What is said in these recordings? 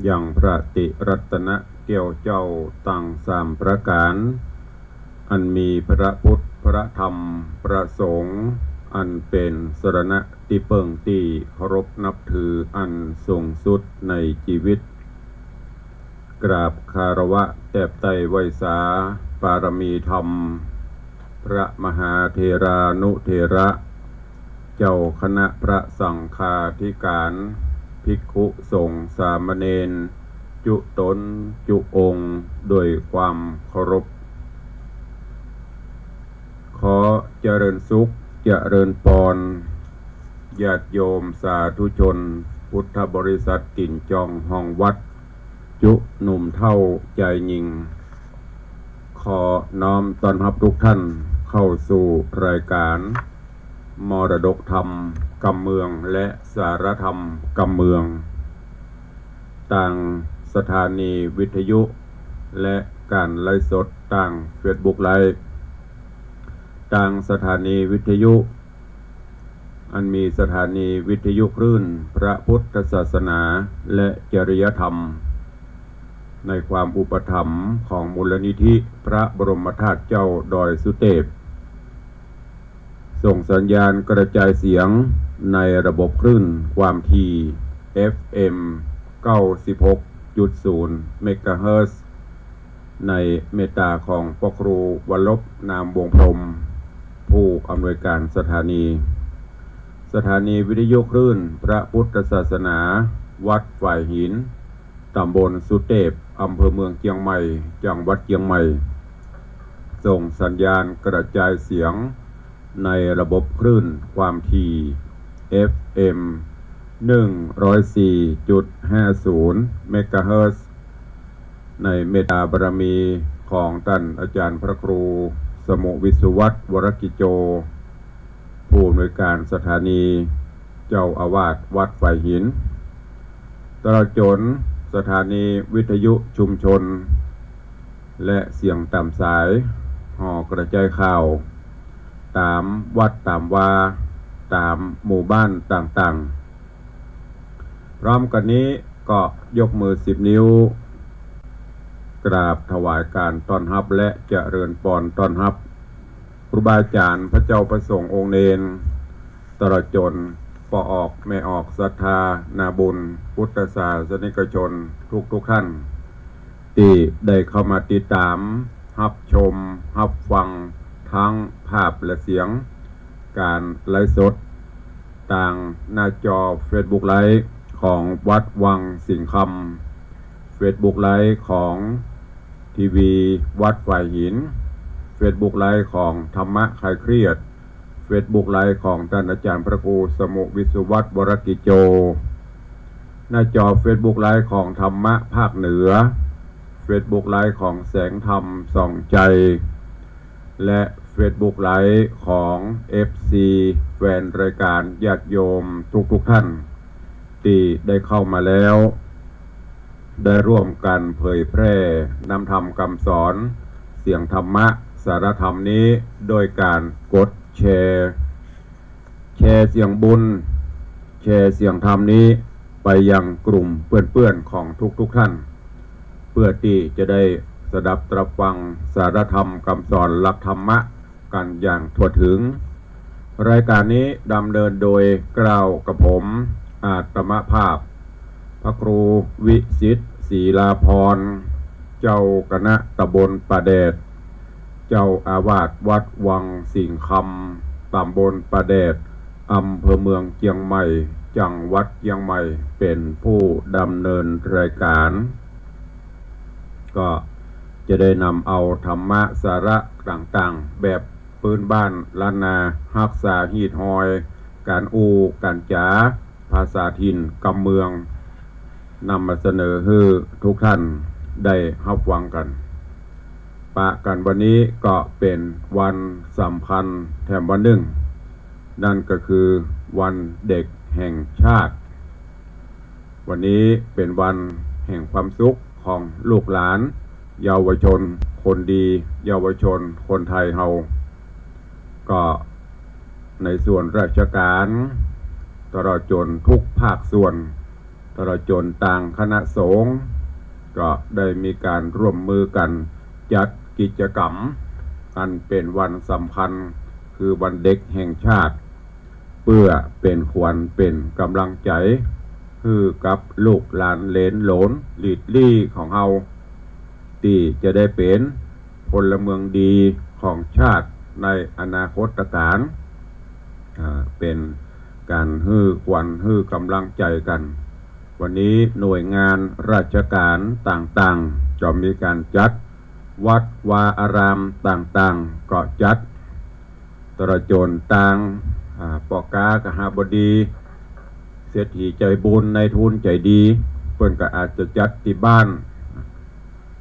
อย่างพระติรัตนเกี่ยวเจ้าตั้งสามประการอันมีพระพุทธพระธรรมพระสงฆ์อันเป็นสรณะที่เปิงที่เคารพนับถืออันสูงสุดในชีวิตกราบคารวะแตบไตไวสาปารมีธรรมพระมหาเถรานุเถระเจ้าคณะพระสังฆาธิการภิกขุสงฆ์สามเณรจุตนจุองค์โดยความเคารพขอเจริญสุขเจริญปรญาติโยมสาธุชนพุทธบริษัทติ่นจองห้องวัดจุหนุ่มเท่าใจยิงขอน้อมต้อนรับทุกท่านเข้าสู่รายการมรดกธรรมกำเมืองและสารธรรมกำเมืองต่างสถานีวิทยุและการไลฟ์สดต่างเฟซบุ๊กไลฟ์ต่างสถานีวิทยุอันมีสถานีวิทยุคลื่นพระพุทธศาสนาและจริยธรรมในความอุปถัมภ์ของมูลนิธิพระบรมธาตุเจ้าดอยสุเทพส่งสัญญาณกระจายเสียงในระบบคลื่นความถี่ FM 96.0 เมกะเฮิรตซ์ในเมตตาของพ่อครูวรบนามวงพรหมผู้อำนวยการสถานีวิทยุคลื่นพระพุทธศาสนาวัดฝ่ายหินตำบลสุเทพอำเภอเมืองเชียงใหม่จังหวัดเชียงใหม่ส่งสัญญาณกระจายเสียงในระบบคลื่นความถี่ FM 104.50 เมกะเฮิรตซ์ในเมตตาบารมีของท่านอาจารย์พระครูสมุวิสุวัฒน์วรกิจโจผู้อำนวยการสถานีเจ้าอาวาสวัดฝ่ายหินตลอดจนสถานีวิทยุชุมชนและเสียงตามสายห่อกระจายข่าวตามวัดตามวาตามหมู่บ้านต่างๆพร้อมกันนี้ก็ยกมือ10 นิ้วกราบถวายการต้อนรับและเจริญพรต้อนรับครูบาอาจารย์พระเจ้าประสงค์องค์เนรตลอดจนพ่อออกแม่ออกศรัทธานาบุญพุทธศาสนิกชนทุกท่านที่ได้เข้ามาติดตามรับชมรับฟังทั้งภาพและเสียงการไลฟ์สดต่างหน้าจอ Facebook ไลฟ์ของวัดวังสิงห์คำ Facebook ไลฟ์ของทีวีวัดฝ่ายหิน Facebook ไลฟ์ของธรรมะคลายเครียด Facebook ไลฟ์ของท่านอาจารย์พระครูสมุวิสุวัฒน์วรกิจโจหน้าจอ Facebook ไลฟ์ของธรรมะภาคเหนือ Facebook ไลฟ์ของแสงธรรมส่องใจและ Facebook ไลฟ์ของ FC แฟนรายการญาติโยมทุกท่านที่ได้เข้ามาแล้วได้ร่วมกันเผยแพร่นำธรรมคำสอนเสียงธรรมะสารธรรมนี้โดยการกดแชร์เสียงบุญแชร์เสียงธรรมนี้ไปยังกลุ่มเพื่อนๆของทุกท่านเพื่อที่จะได้สดับตรับฟังสารธรรมคำสอนหลักธรรมะกันอย่างทั่วถึงรายการนี้ดำเนินโดยกล่าวกับผมอาตมภาพพระครูวิสิทธิ์ศรีลาภรณ์เจ้าคณะตำบลป่าแดดเจ้าอาวาสวัดวังสิงห์คำตำบลป่าแดดอำเภอเมืองเชียงใหม่จังหวัดเชียงใหม่เป็นผู้ดำเนินรายการก็จะได้นำเอาธรรมะสาระต่างๆแบบพื้นบ้านล้านนาฮักษาฮีดฮอยการการจ๋าภาษาถิ่นกำเมืองนำมาเสนอให้ทุกท่านได้รับฟังกันปะกันวันนี้ก็เป็นวันสำคัญแถมวันหนึ่งนั่นก็คือวันเด็กแห่งชาติวันนี้เป็นวันแห่งความสุขของลูกหลานเยาวชนคนดีเยาวชนคนไทยเฮาก็ในส่วนราชการตลอดจนทุกภาคส่วน ตลอดจนต่างคณะสงฆ์ก็ได้มีการร่วมมือกันจัดกิจกรรมอันเป็นวันสำคัญคือวันเด็กแห่งชาติเพื่อเป็นขวัญเป็นกำลังใจคือกับลูกหลานเหลนโหลนหลีดลี่ของเฮาที่จะได้เป็นพลเมืองดีของชาติในอนาคตการเป็นการฮื้อขวัญฮื้อกำลังใจกันวันนี้หน่วยงานราชการต่างๆจะมีการจัดวัดวาอารามต่างๆก็จัดตระโจนต่างปกากหาบดีเศรษฐีใจบุญในทุนใจดีเพิ่นก็อาจจะจัดที่บ้าน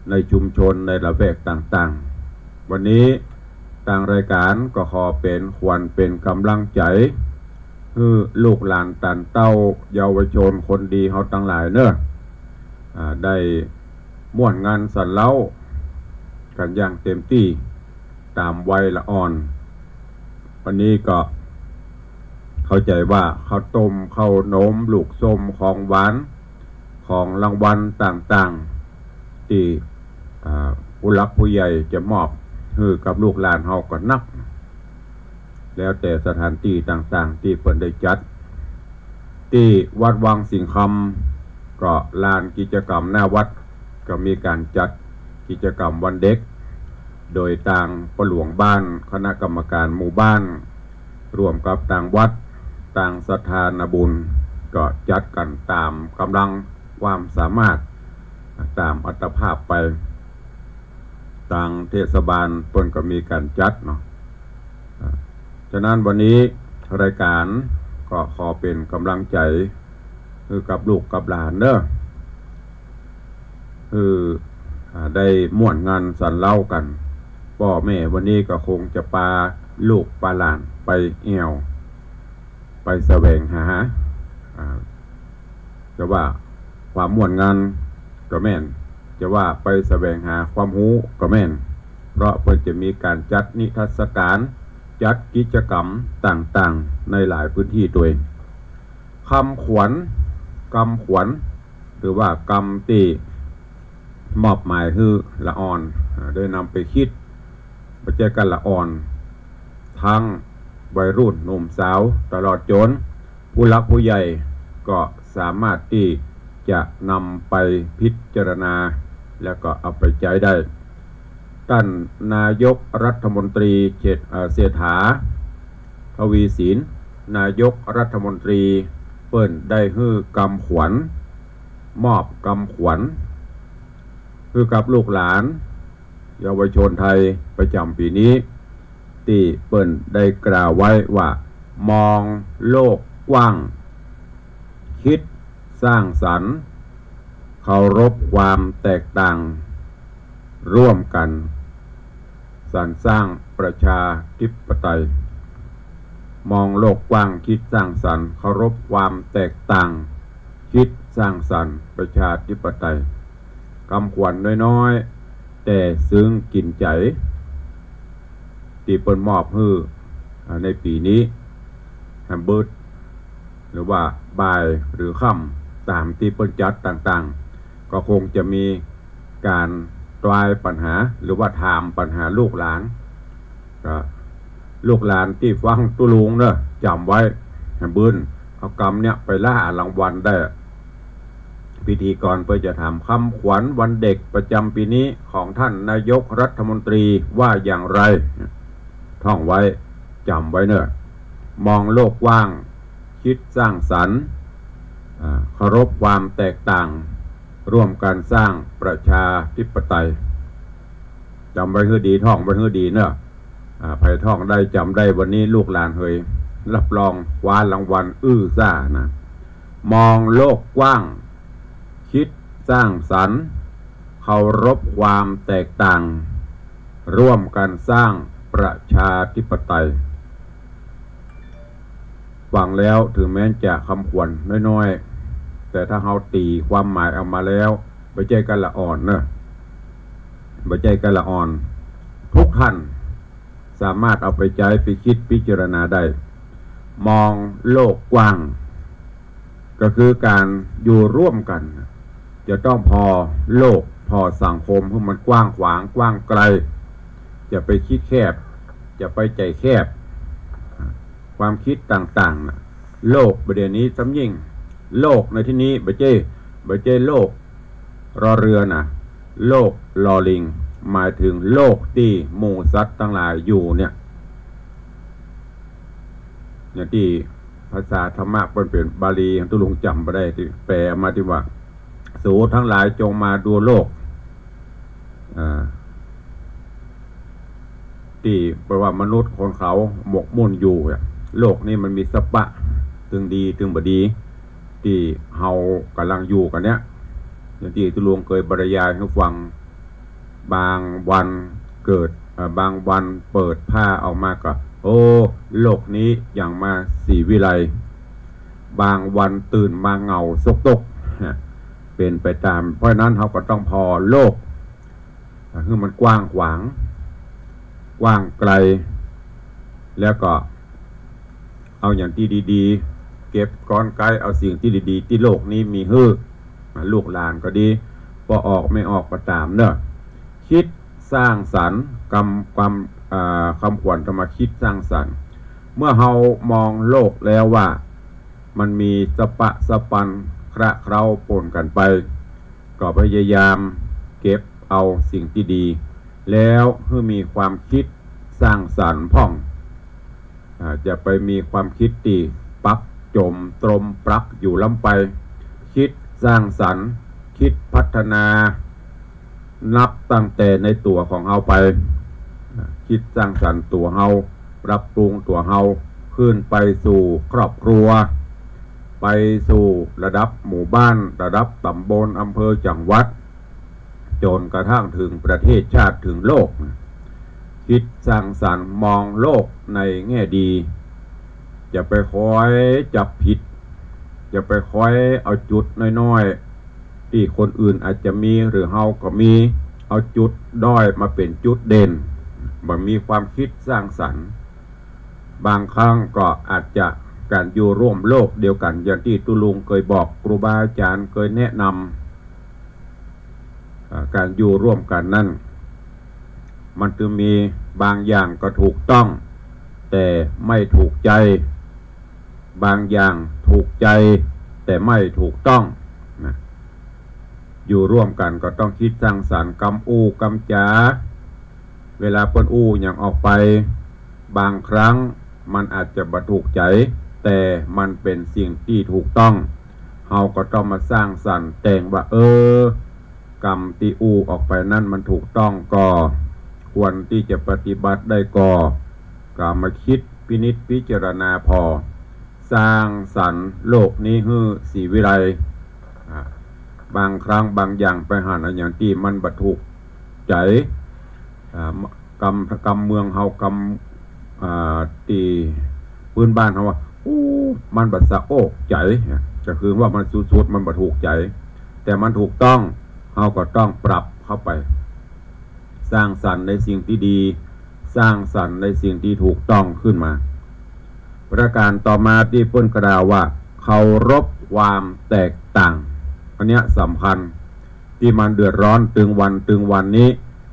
ในชุมชนในละแวกต่างๆวันนี้ทางรายการก็ขอเป็นขวัญเป็นกำลังใจคือลูกหลานตันเต้าเยาวชนคนดีเฮาทั้งหลายเนอะได้ม่วนงานสันเล้ากันอย่างเต็มที่ตามวัยละอ่อนวันนี้ก็เข้าใจว่าข้าวต้มข้าวนมลูกส้มของหวานของรางวัลต่างๆที่ผู้หลักผู้ใหญ่จะมอบให้กับลูกหลานเฮาก็นับแล้วแต่สถานที่ต่างๆที่เพิ่นได้จัดที่วัดวังสิงห์คำก็ลานกิจกรรมหน้าวัดก็มีการจัดกิจกรรมวันเด็กโดยทางปหลวงบ้านคณะกรรมการหมู่บ้านร่วมกับต่างวัดต่างสถานบุญก็จัดกันตามกำลังความสามารถตามอัตภาพไปทางเทศบาลเพิ่นก็มีการจัดเนาะฉะนั้นวันนี้รายการก็ขอเป็นกำลังใจคือกับลูกกับหลานเด้อคือได้ม่วนงานสันเล่ากันพ่อแม่วันนี้ก็คงจะพาลูกพาหลานไปแอวไปแสวงหาจะว่าความม่วนงานก็แม่นจะว่าไปแสวงหาความรู้ก็แม่นเพราะเพิ่นจะมีการจัดนิทรรศการจัดกิจกรรมต่างๆในหลายพื้นที่ตัวเองคำขวัญกำขวัญหรือว่ากำตีมอบหมายให้ละอ่อนได้นำไปคิดประเจกันละอ่อนทั้งวัยรุ่นหนุ่มสาวตลอดจนผู้หลักผู้ใหญ่ก็สามารถที่จะนำไปพิจารณาแล้วก็เอาไปใช้ได้ท่านนายกรัฐมนตรีเศรษฐาทวีสินนายกรัฐมนตรีเปิ้นได้ฮื้อกำขวัญมอบกำขวัญคือกับลูกหลานเยาวชนไทยประจำปีนี้ที่เปิ้นได้กล่าวไว้ว่ามองโลกกว้างคิดสร้างสรรค์เคารพความแตกต่างร่วมกันสรรสร้างประชาธิปไตยมองโลกกว้างคิดสร้างสรรค์เคารพความแตกต่างคิดสร้างสรรค์ประชาธิปไตยคำขวัญน้อยๆแต่ซึ้งกินใจที่เปิ้นมอบให้ในปีนี้แฮมเบิร์ดหรือว่าบ่ายหรือค่ำตามที่เปิ้นจัดต่างๆก็คงจะมีการตรายปัญหาหรือว่าถามปัญหาลูกหลานก็ลูกหลานที่ฟังตุลุงเนอะจำไว้แฮมเบิร์ดเอากรรมเนี่ยไปล่ารางวัลได้พิธีกรเพื่อจะถามคำขวัญวันเด็กประจำปีนี้ของท่านนายกรัฐมนตรีว่าอย่างไรท่องไว้จำไว้เนอะมองโลกกว้างคิดสร้างสรรค์เคารพความแตกต่างร่วมกันสร้างประชาธิปไตยจำไว้ให้ดีท่องไว้ให้ดีเนอะใครท่องได้จำได้วันนี้ลูกหลานเฮยรับรองคว้ารางวัลซ่านะมองโลกกว้างคิดสร้างสรรค์เคารพความแตกต่างร่วมกันสร้างประชาธิปไตยฟังแล้วถึงแม้จะคำขวัญน้อยๆแต่ถ้าเราตีความหมายออกมาแล้วไปใจกันละอ่อนเนอะไปใจกันละอ่อนทุกท่านสามารถเอาไปใจไปคิดพิจารณาได้มองโลกกว้าง ก็คือการอยู่ร่วมกันจะต้องพอโลกพอสังคมให้มันกว้างขวางกว้างไกลจะไปคิดแคบจะไปใจแคบความคิดต่างๆนะโลกประเดี๋ยวนี้สำยิ่งโลกในที่นี้บ่เจ้โลกรอเรือนะโลกลอลิงหมายถึงโลกที่หมู่สัตว์ทั้งหลายอยู่เนี่ยอย่างที่ภาษาธรรมะเป็นบาลีตุลุงจำไปได้ที่แปลมาที่ว่าสูทั้งหลายจงมาดูโลกที่แปลว่ามนุษย์คนเขาหมกมุ่นอยู่โลกนี้มันมีสปะถึงดีถึงบดีที่เฮากำลังอยู่กันเนี้ยอย่างที่ตุลุงเคยบรรยายให้ฟังบางวันเกิดบางวันเปิดผ้าออกมาก็โอ้โลกนี้อย่างมาสีวิไลบางวันตื่นมาเงาซกตกเป็นไปตามเพราะนั้นเขาก็ต้องพอโลกคือมันกว้างขวางกว้างไกลแล้วก็เอาอย่างที่ดีๆเก็บก้อนไกลเอาสิ่งที่ดีๆที่โลกนี้มีฮื้อลูกหลานก็ดีพอออกไม่ออกก็ตามเนอะคิดสร้างสรรค์คำขวัญจะมาคิดสร้างสรรค์เมื่อเรามองโลกแล้วว่ามันมีสปะสปันคระเคล้าปนกันไปก็พยายามเก็บเอาสิ่งที่ดีแล้วให้มีความคิดสร้างสรรค์พ่องจะไปมีความคิดที่ปักจมตรมปลักอยู่ล้ำไปคิดสร้างสรรค์คิดพัฒนานับตั้งแต่ในตัวของเฮาไปคิดสร้างสรรค์ตัวเฮาปรับปรุงตัวเฮาขึ้นไปสู่ครอบครัวไปสู่ระดับหมู่บ้านระดับตำบลอำเภอจังหวัดจนกระทั่งถึงประเทศชาติถึงโลกคิดสร้างสรรค์มองโลกในแง่ดีจะไปคอยจับผิดจะไปคอยเอาจุดน้อยๆที่คนอื่นอาจจะมีหรือเฮาก็มีเอาจุดด้อยมาเป็นจุดเด่นบ่มีความคิดสร้างสรรค์บางครั้งก็อาจจะการอยู่ร่วมโลกเดียวกันอย่างที่ตุลุงเคยบอกครูบาอาจารย์เคยแนะนำการอยู่ร่วมกันนั่นมันจะมีบางอย่างก็ถูกต้องแต่ไม่ถูกใจบางอย่างถูกใจแต่ไม่ถูกต้องนะอยู่ร่วมกันก็ต้องคิดสร้างสรรค์กำอูกำจาเวลาเปิ้นอู้อย่างออกไปบางครั้งมันอาจจะบ่ถูกใจแต่มันเป็นสิ่งที่ถูกต้องเฮาก็ต้องมาสร้างสรรค์แต่งว่ากรรมที่อู้ออกไปนั่นมันถูกต้องก็ควรที่จะปฏิบัติได้ก็มาคิดพินิจพิจารณาพอสร้างสรรค์โลกนี้ให้สีวิไลบางครั้งบางอย่างไปหาอย่างที่มันบ่ถูกใจกรรมเมืองเฮากรรมตีพื้นบ้านเฮาว่ามันบ่สะโอกใจก็คือว่ามันสุดๆมันบ่ถูกใจแต่มันถูกต้องเฮาก็ต้องปรับเข้าไปสร้างสรรค์ในสิ่งที่ดีสร้างสรรค์ในสิ่งที่ถูกต้องขึ้นมาประการต่อมาที่เพิ่นกล่าวว่าเคารพความแตกต่างอันเนี้ยสำคัญที่มันเดือดร้อนตึงวันนี้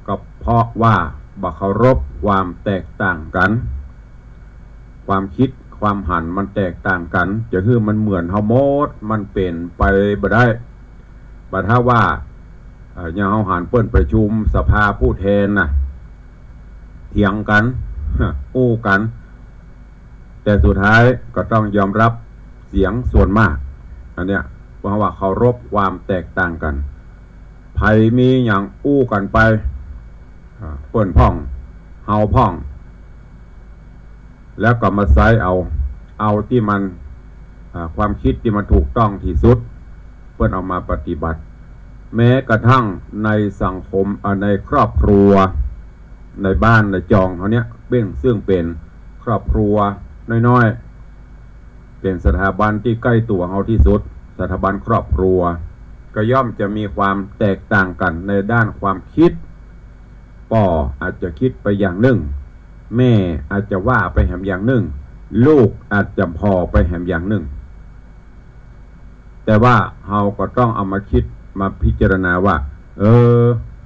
ก็เพราะว่าบ่เคารพความแตกต่างกันความคิดความหันมันแตกต่างกันจะคือมันเหมือนเฮาหมดมันเป็นไปบ่ได้บัดถ้าว่าอย่างเฮาหันเปิ้นประชุมสภาผู้แทนน่ะเถียงกันอู้กันแต่สุดท้ายก็ต้องยอมรับเสียงส่วนมากอันเนี้ยเพราะว่าเคารพความแตกต่างกันไผมีอย่างอู้กันไปเปิ้นพ่องเฮาพ่องแล้วก็มาใช้เอาที่มันความคิดที่มันถูกต้องที่สุดเปิ้นเอามาปฏิบัติแม้กระทั่งในสังคมในครอบครัวในบ้านในจองเขาเนี้ยซึ่งเป็นครอบครัวน้อยๆเป็นสถาบันที่ใกล้ตัวเราที่สุดสถาบันครอบครัวก็ย่อมจะมีความแตกต่างกันในด้านความคิดพ่ออาจจะคิดไปอย่างหนึ่งแม่อาจจะว่าไปแหมอย่างหนึ่งลูกอาจจะพอไปแหมอย่างหนึ่ง แต่ว่าเราก็ต้องเอามาคิดมาพิจารณาว่า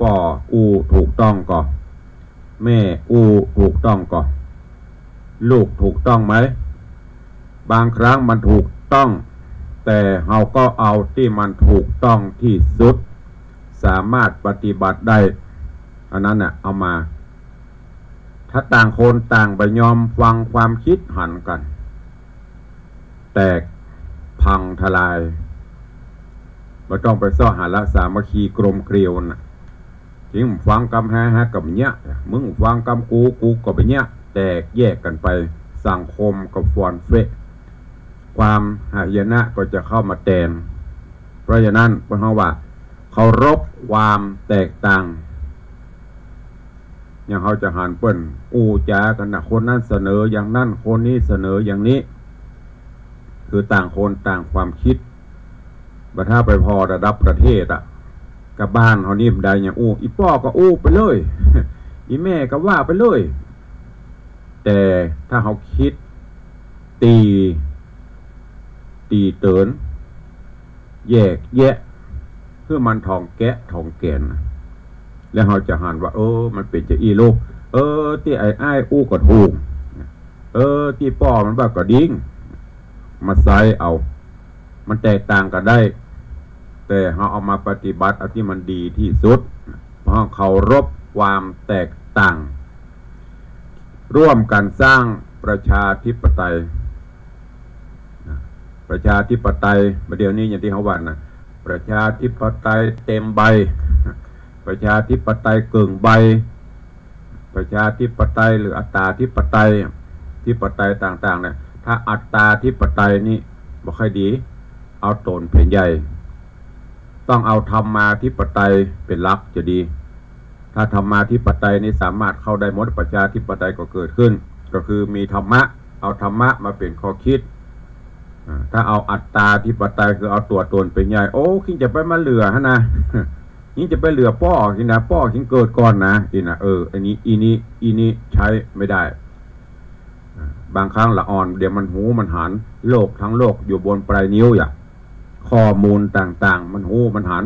ป่ออูถูกต้องก่อแม่อูถูกต้องก่อลูกถูกต้องไหมบางครั้งมันถูกต้องแต่เราก็เอาที่มันถูกต้องที่สุดสามารถปฏิบัติได้อันนั้นน่ะเอามาถ้าต่างคนต่างไปยอมฟังความคิดหันกันแตกพังทลายไม่ต้องไปซ้อหาละสามัคคีกลมเกลียวน่ะทิ้งฟังกำแฮกับเนี้ยมึงฟังกำกูก็ไปเนี้ยแตกแยกกันไปสังคมกับฟอนเฟะความหายนะก็จะเข้ามาแทนเพราะฉะนั้นเพราะว่าเคารพความแตกต่างอย่างเขาจะหันเปิ้นอูจากันนะคนนั้นเสนออย่างนั้นคนนี้เสนออย่างนี้คือต่างคนต่างความคิดบัดถ้าไปพอระดับประเทศอ่ะกับบ้านเขานี่ได้อย่างอูอีพ่อก็อูไปเลย อีแม่ก็ว่าไปเลยแต่ถ้าเขาคิดตีเตือนแยกแยะเพื่อมันทองแกะทองแก่นแล้วเขาจะหันว่ามันเป็นจะอีลูกที่ไอ้อู้ก็ถูกที่ป้อมันว่าก็ดิ้งมาใส่เอามันแตกต่างกันได้แต่เขาเอามาปฏิบัติเอาที่มันดีที่สุดเพราะเคารพความแตกต่างร่วมกันสร้างประชาธิปไตยประชาธิปไตยประเดี๋ยวนี้อย่างที่เขาว่านะประชาธิปไตยเต็มใบประชาธิปไตยเกินใบประชาธิปไตยหรืออัตตาธิปไตยธิปไตยต่างๆเนี่ยถ้าอัตตาธิปไตยนี่บ่ค่อยดีเอาตนเป็นใหญ่ต้องเอาธรรมาธิปไตยเป็นหลักจะดีถ้าธรรมาธิปไตยนี่สามารถเข้าได้หมดประชาธิปไตยก็เกิดขึ้นก็คือมีธรรมะเอาธรรมะมาเป็นข้อคิดถ้าเอาอัตตาธิปไตยคือเอาตัวตนเป็นใหญ่คิดจะไปมาเหลือฮะนะนี่จะไปเหลือป้อคิดนะป้อคิดเกิดก่อนนะคิดนะอันนี้อีนี้ใช้ไม่ได้บางครั้งละอ่อนเดี๋ยวมันหูมันหันโลกทั้งโลกอยู่บนปลายนิ้วอย่างข้อมูลต่างๆมันหูมันหัน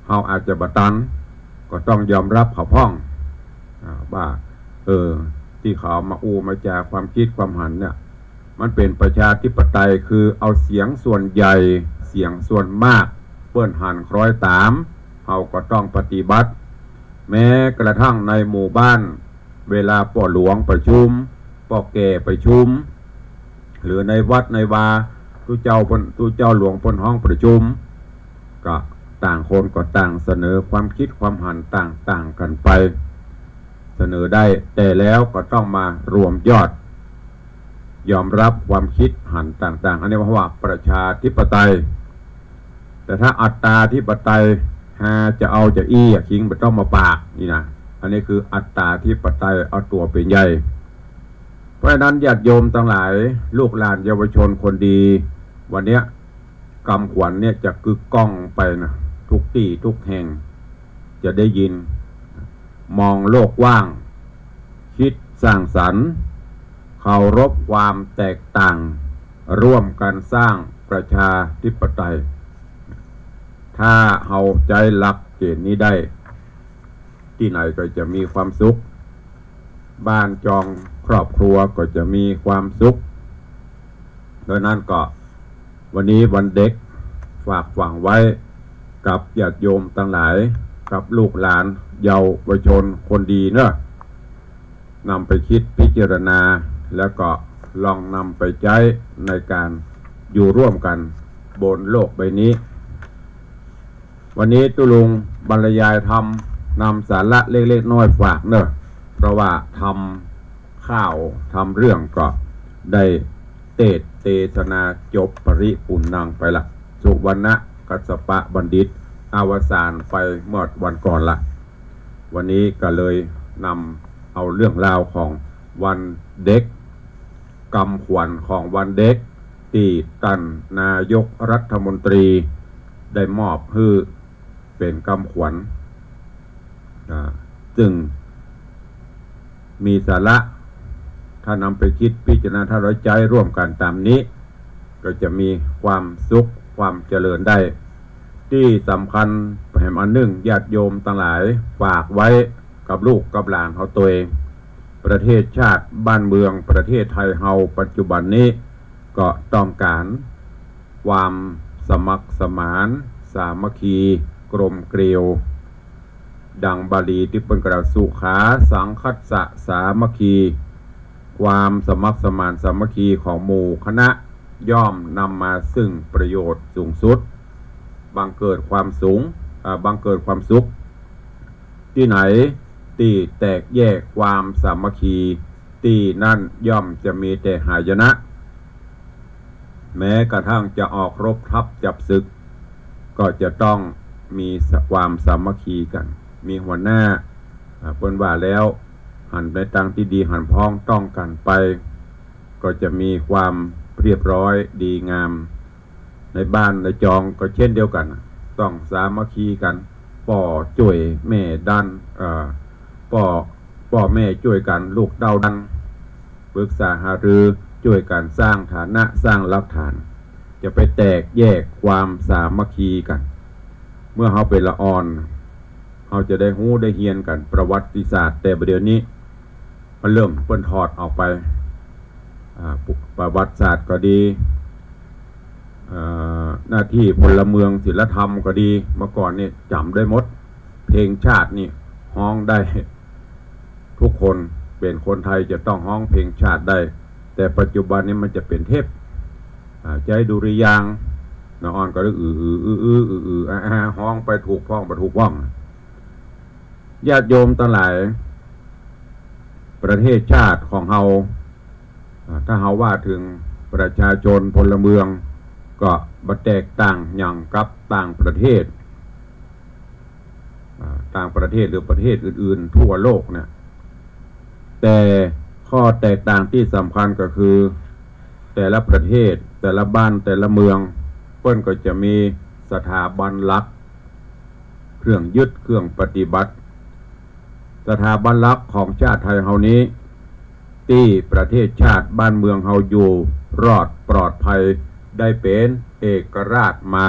เขาอาจจะบัตันก็ต้องยอมรับเขาพ้องว่าที่เขามามาจากความคิดความหันเนี่ยมันเป็นประชาธิปไตยคือเอาเสียงส่วนใหญ่เสียงส่วนมากเปิ้นหันคล้อยตามเขาก็ต้องปฏิบัติแม้กระทั่งในหมู่บ้านเวลาป่อหลวงประชุมป่อแก่ประชุมหรือในวัดในวาตู้เจ้าหลวงพ้นห้องประชุมก็ต่างคนก็ต่างเสนอความคิดความหันต่างกันไปเสนอได้แต่แล้วก็ต้องมารวมยอดยอมรับความคิดหันต่างๆอันนี้ว่าประชาธิปไตยแต่ถ้าอัตตาธิปไตยจะเอาจะคิงไม่ต้องมาปากนี่นะอันนี้คืออัตตาธิปไตยเอาตัวเป็นใหญ่เพราะฉะนั้นญาติโยมทั้งหลายลูกหลานเยาวชนคนดีวันเนี้ยกำขวัญเนี่ยจะกึกก้องไปนะทุกที่ทุกแห่งจะได้ยินมองโลกว่างคิดสร้างสรรค์เคารพความแตกต่างร่วมกันสร้างประชาธิปไตยถ้าเอาใจหลักเกณฑ์นี้ได้ที่ไหนก็จะมีความสุขบ้านจองครอบครัวก็จะมีความสุขดังนั้นก็วันนี้วันเด็กฝากฝังไว้กับญาติโยมทั้งหลายกับลูกหลานเยาวชนคนดีเนอะนำไปคิดพิจารณาแล้วก็ลองนำไปใช้ในการอยู่ร่วมกันบนโลกใบนี้วันนี้ตุลุงบรรยายธรรมนำสาระเล็กๆน้อยฝากเนอะเพราะว่าทำข้าวทำเรื่องก็ได้เทศนาจบปริปุณณังไปละสุวรรณกัสสปะบัณฑิตอวสานไปเมื่อวันก่อนละวันนี้ก็เลยนำเอาเรื่องราวของวันเด็กกำขวัญของวันเด็กที่ท่านนายกรัฐมนตรีได้มอบให้เป็นกำขวัญซึ่งมีสาระถ้านำไปคิดพิจารณาถ้าเราใจร่วมกันตามนี้ก็จะมีความสุข ความเจริญได้ที่สำคัญแห่งอันหนึ่งญาติโยมทั้งหลายฝากไว้กับลูกกับหลานเขาตัวเองประเทศชาติบ้านเมืองประเทศไทยเฮาปัจจุบันนี้ก็ต้องการความสมัครสมานสามัคคีกลมเกลียวดังบาลีที่เป็นกล่าวสุขาสังคัสสะสามัคคีความสมัครสมานสามัคคีของหมู่คณะย่อมนำมาซึ่งประโยชน์สูงสุดบังเกิดความสุขที่ไหนที่แตกแยกความสามัคคีที่นั่นย่อมจะมีแต่หายนะแม้กระทั่งจะออกรบทัพจับศึกก็จะต้องมีความสามัคคีกันมีหัวหน้าเพิ่นว่าแล้วหันไปทางที่ดีหันพ้องต้องกันไปก็จะมีความเรียบร้อยดีงามในบ้านในจองก็เช่นเดียวกันต้องสามัคคีกันป่อช่วยแม่ดันป่อแม่ช่วยกันลูกเต้าดันปรึกษาหารือช่วยกันสร้างฐานะสร้างหลักฐานจะไปแตกแยกความสามัคคีกันเมื่อเขาเป็นละอ่อนเขาจะได้ฮู้ได้เฮียนกันประวัติศาสตร์แต่ประเดี๋ยวนี้มันเริ่มเปิ้นถอดออกไปประวัติศาสตร์ก็ดีหน้าที่พลเมืองศิลธรรมก็ดีเมื่อก่อนนี่จำได้หมดเพลงชาตินี่ฮ้องได้ทุกคนเป็นคนไทยจะต้องฮ้องเพลงชาติได้แต่ปัจจุบันนี้มันจะเป็นเทพใจดุริยางน้องอ่อนก็เลยฮ้องไปถูกพ้องไปถูกพ้องญาติโยมทั้งหลายประเทศชาติของเฮาถ้าเฮาว่าถึงประชาชนพลเมืองก็บ่แตกต่างอย่างกับต่างประเทศหรือประเทศอื่นๆทั่วโลกเนี่ยแต่ข้อแตกต่างที่สำคัญก็คือแต่ละประเทศแต่ละบ้านแต่ละเมืองเพิ่นก็จะมีสถาบันหลักเครื่องยึดเครื่องปฏิบัติสถาบันหลักของชาติไทยเฮานี้ที่ประเทศชาติบ้านเมืองเฮาอยู่รอดปลอดภัยได้เป็นเอกราชมา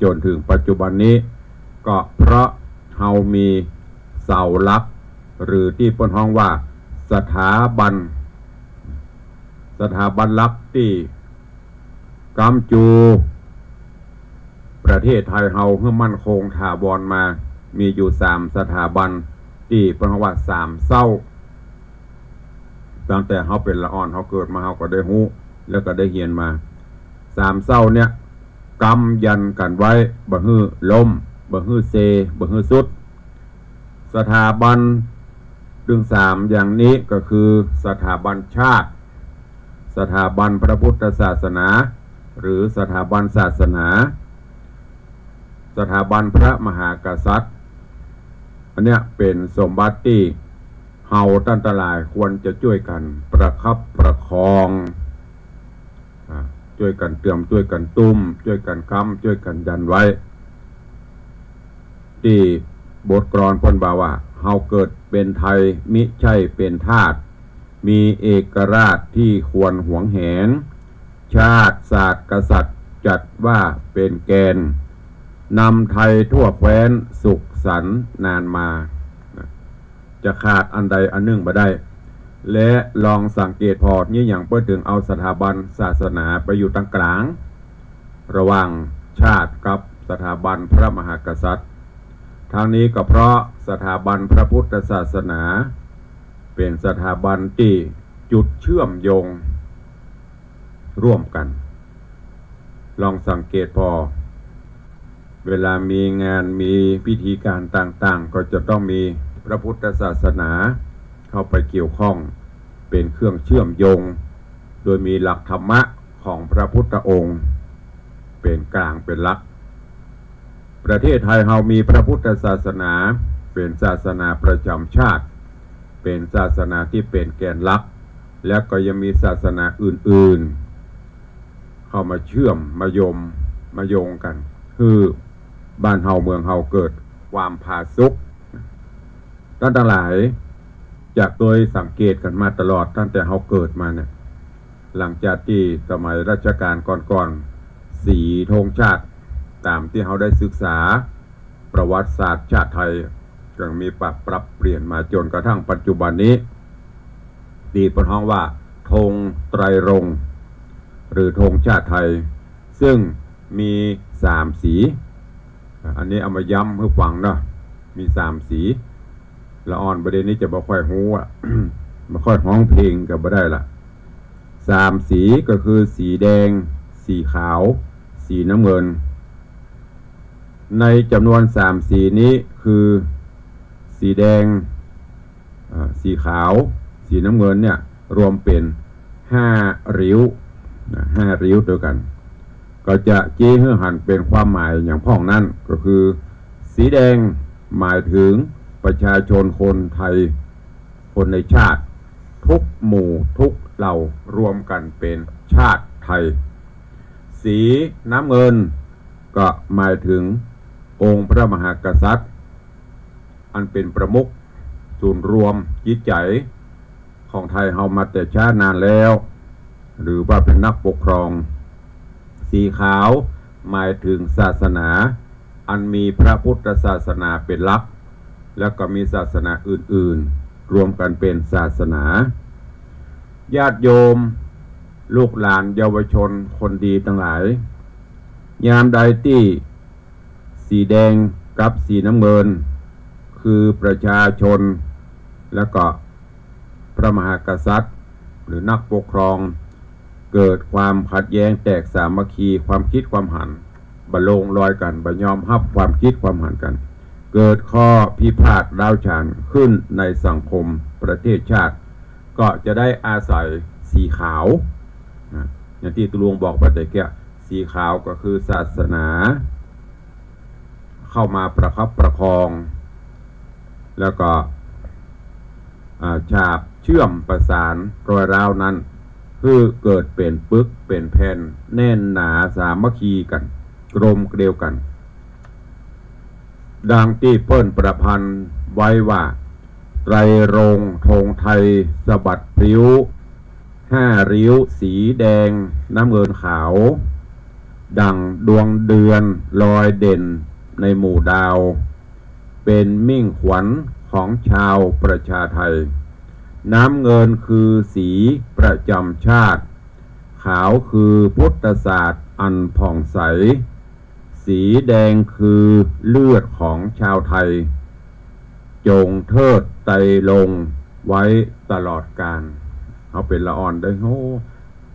จนถึงปัจจุบันนี้ก็เพราะเฮามีเสาหลักหรือที่เปิ้นฮ้องว่าสถาบันหลักที่กำจูประเทศไทยเฮาให้มั่นคงถาวรมามีอยู่3สถาบันที่เปิ้นฮ้องว่า3เศร้าตั้งแต่เฮาเป็นละอ่อนเฮาเกิดมาเฮาก็ได้ฮู้แล้วก็ได้เรียนมา3เศร้าเนี่ยกำยันกันไว้บ่ฮื้อล้มบ่ฮื้อเซบ่ฮื้อสุดสถาบันถึง3อย่างนี้ก็คือสถาบันชาติสถาบันพระพุทธศาสนาหรือสถาบันศาสนาสถาบันพระมหากษัตริย์อันเนี้ยเป็นสมบัติที่เฮาท่านทั้งหลายควรจะช่วยกันประคับประคองช่วยกันเติมช่วยกันตุ้มช่วยกันค้ำช่วยกันยันไว้ที่บทกลอนเพิ่นว่าว่าเฮาเกิดเป็นไทยมิใช่เป็นทาสมีเอกราชที่ควรหวงแหนชาติศาสตร์กษัตริย์จัดว่าเป็นแกนนำไทยทั่วแคว้นสุขสันต์นานมาจะขาดอันใดอันหนึ่งบ่ได้และลองสังเกตพอนี่อย่างเพื่อถึงเอาสถาบันศาสนาไปอยู่ตรงกลางระหว่างชาติกับสถาบันพระมหากษัตริย์ทางนี้ก็เพราะสถาบันพระพุทธศาสนาเป็นสถาบันที่จุดเชื่อมโยงร่วมกันลองสังเกตพอเวลามีงานมีพิธีการต่างๆก็จะต้องมีพระพุทธศาสนาเข้าไปเกี่ยวข้องเป็นเครื่องเชื่อมโยงโดยมีหลักธรรมะของพระพุทธองค์เป็นกลางเป็นหลักประเทศไทยเรามีพระพุทธศาสนาเป็นศาสนาประจำชาติเป็นศาสนาที่เป็นแกนหลักและก็ยังมีศาสนาอื่นๆเข้ามาเชื่อมมาโยงกันคือบ้านเฮาเมืองเฮาเกิดความผาสุกท่านทั้งหลายจากโดยสังเกตกันมาตลอดตั้งแต่เฮาเกิดมาเนี่ยหลังจากที่สมัยรัชกาลก่อนๆ สีธงชาติตามที่เขาได้ศึกษาประวัติศาสตร์ชาติไทยจึงมีปรับเปลี่ยนมาจนกระทั่งปัจจุบันนี้ตีเป็นห้องว่าธงไตรรงค์หรือธงชาติไทยซึ่งมี3 สีอันนี้เอามาย้ำเพื่อฟังเนาะมี3 สีละอ่อนประเด็นนี้จะบ่ค่อยฮู้บ่ค่อยร้องเพลงก็บ่ได้ละ3 สีก็คือสีแดงสีขาวสีน้ำเงินในจำนวน3 สีนี้คือสีแดงสีขาวสีน้ำเงินเนี่ยรวมเป็น5 ริ้ว5 ริ้วด้วยกันก็จะจี้ให้หันเป็นความหมายอย่างพ้องนั้นก็คือสีแดงหมายถึงประชาชนคนไทยคนในชาติทุกหมู่ทุกเหล่ารวมกันเป็นชาติไทยสีน้ำเงินก็หมายถึงองค์พระมหากษัตริย์อันเป็นประมุขศูนย์รวมจิตใจของไทยเฮามาแต่ชาตินานแล้วหรือว่าเป็นนักปกครองสีขาวหมายถึงศาสนาอันมีพระพุทธศาสนาเป็นหลักแล้วก็มีศาสนาอื่นๆรวมกันเป็นศาสนาญาติโยมลูกหลานเยาวชนคนดีทั้งหลายยามใดที่สีแดงกับสีน้ำเงินคือประชาชนแล้วก็พระมหากษัตริย์หรือนักปกครองเกิดความขัดแย้งแตกสามัคคีความคิดความหันบะลงรอยกันบะยอมรับความคิดความหันกันเกิดข้อพิพาทร้าวฉานขึ้นในสังคมประเทศชาติก็จะได้อาศัยสีขาวอย่างที่ตุลวงบอกไปแต่แก่สีขาวก็คือศาสนาเข้ามาประคับประคองแล้วก็ฉาบเชื่อมประสานรอยร้าวนั้นคือเกิดเป็นปึกเป็นแผ่นแน่นหนาสามัคคีกันกลมเกลียวกันดังที่เปิ้นประพันธ์ไว้ว่าไตรรงค์ธงไทยสะบัดพริ้ว5 ริ้วสีแดงน้ำเงินขาวดังดวงเดือนลอยเด่นในหมู่ดาวเป็นมิ่งขวัญของชาวประชาไทยน้ำเงินคือสีประจำชาติขาวคือพุทธศาสตร์อันผ่องใสสีแดงคือเลือดของชาวไทยจงเทิดไตรรงค์ไว้ตลอดกาลเอาเป็นละอ่อนได้โอ้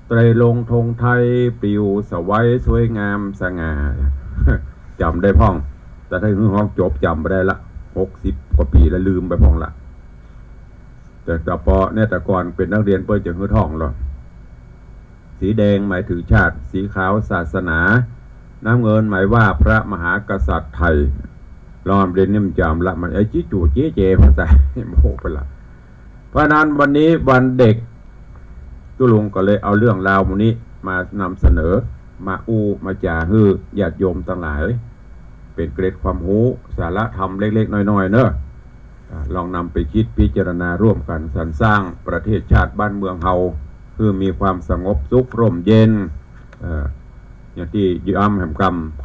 ไตรรงค์ธงไทยปลิวสวัยสวยงามสง่า จำได้พ้องแต่ถ้าถึงห้องจบจำไม่ได้ละ60 กว่าปีแล้วลืมไปพ้องละแต่ปอเนี่ยแต่ก่อนเป็นนักเรียนเปิ้ลจะหื้อท่องหรอสีแดงหมายถึงชาติสีขาวศาสนาน้ำเงินหมายว่าพระมหากษัตริย์ไทยรอมเรียนนี่มันจำละมันไอ้จี้จู่เจ๊เจภาษาโมโหไปละเพราะนั้นวันนี้วันเด็กตุลุงก็เลยเอาเรื่องราววันนี้มานำเสนอมามาจ่าฮือญาติโยมทั้งหลายเป็นเกร็ดความรู้สาระธรรมเล็กๆน้อยๆเนอะลองนำไปคิดพิจารณาร่วมกันสรรสร้างประเทศชาติบ้านเมืองเฮาคือมีความสงบสุขร่มเย็นอย่างที่ย้ำแห่ง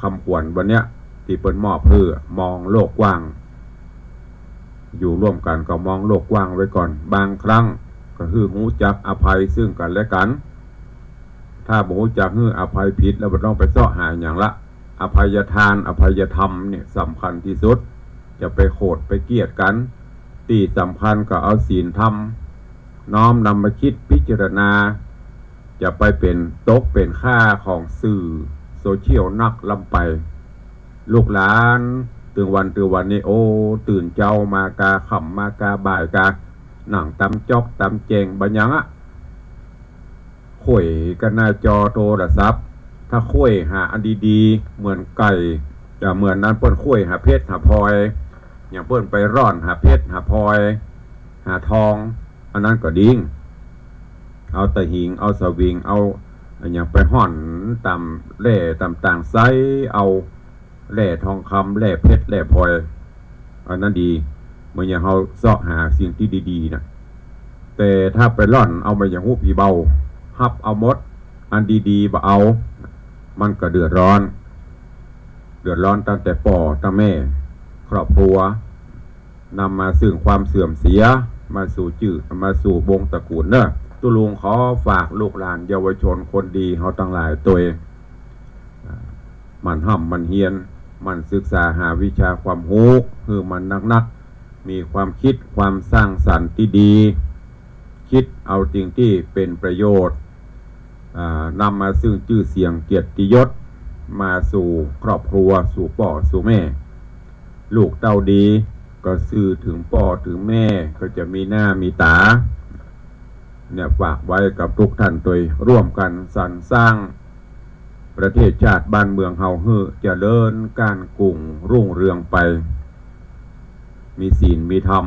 คำขวัญวันเนี้ยที่เปิดมอบเพื่อมองโลกกว้างอยู่ร่วมกันก็มองโลกกว้างไว้ก่อนบางครั้งก็คือรู้จักอภัยซึ่งกันและกันถ้าบ่รู้จักคืออภัยผิดแล้วบ่ต้องไปเสาะหาอย่างละอภัยทานอภัยธรรมเนี่ยสำคัญที่สุดจะไปโขดไปเกลียดกันที่สำคัญก็เอาศีลธรรมน้อมนำมาคิดพิจารณาจะไปเป็นตกเป็นค่าของสื่อโซเชียลนักลำไปลูกหลานตื่นวันนี้โอ้ตื่นเจ้ามากาขำมากาบ่ายกาหนังตำจอกตำเจงบัญญังอะข่วยกันหน้าจอโทรศัพท์ถ้าข่วยหาอันดีๆเหมือนไก่แต่เหมือนนั้นเปิ้นข่วยหาเพชรหาพลอยอย่างเปิ้นไปร่อนหาเพชรหาพลอยหาทองอันนั้นก็ดิ้งเอาตะหิงเอาสวิงเอาอย่างไปห่อนตามแร่ตามต่างไซเอาแร่ทองคำแร่เพชรแร่พลอยอันนั้นดีเหมือนอย่างเขาเสาะหาสิ่งที่ดีๆนะแต่ถ้าไปร่อนเอามาอย่างหูผีเบาฮับเอามดอันดีๆบ่เอา มันก็เดือดร้อนตั้งแต่พ่อตั้งแม่ครอบครัวนำมาซึ่งความเสื่อมเสียมาสู่จื่อมาสู่วงตระกูลเนอะตุลุงขอฝากลูกหลานเยาวชนคนดีเขาทั้งหลายตัวเองมันห่ำมันเฮียนมันศึกษาหาวิชาความรู้คือมันนักมีความคิดความสร้างสรรค์ที่ดีคิดเอาสิ่งที่เป็นประโยชน์นำมาซึ่งชื่อเสียงเกียรติยศมาสู่ครอบครัวสู่พ่อสู่แม่ลูกเต้าดีก็สื่อถึงพ่อถึงแม่ก็จะมีหน้ามีตาเนี่ยฝากไว้กับทุกท่านโดยร่วมกันสรรสร้างประเทศชาติบ้านเมืองเฮาเจริญการกุ้งรุ่งเรืองไปมีศีลมีธรรม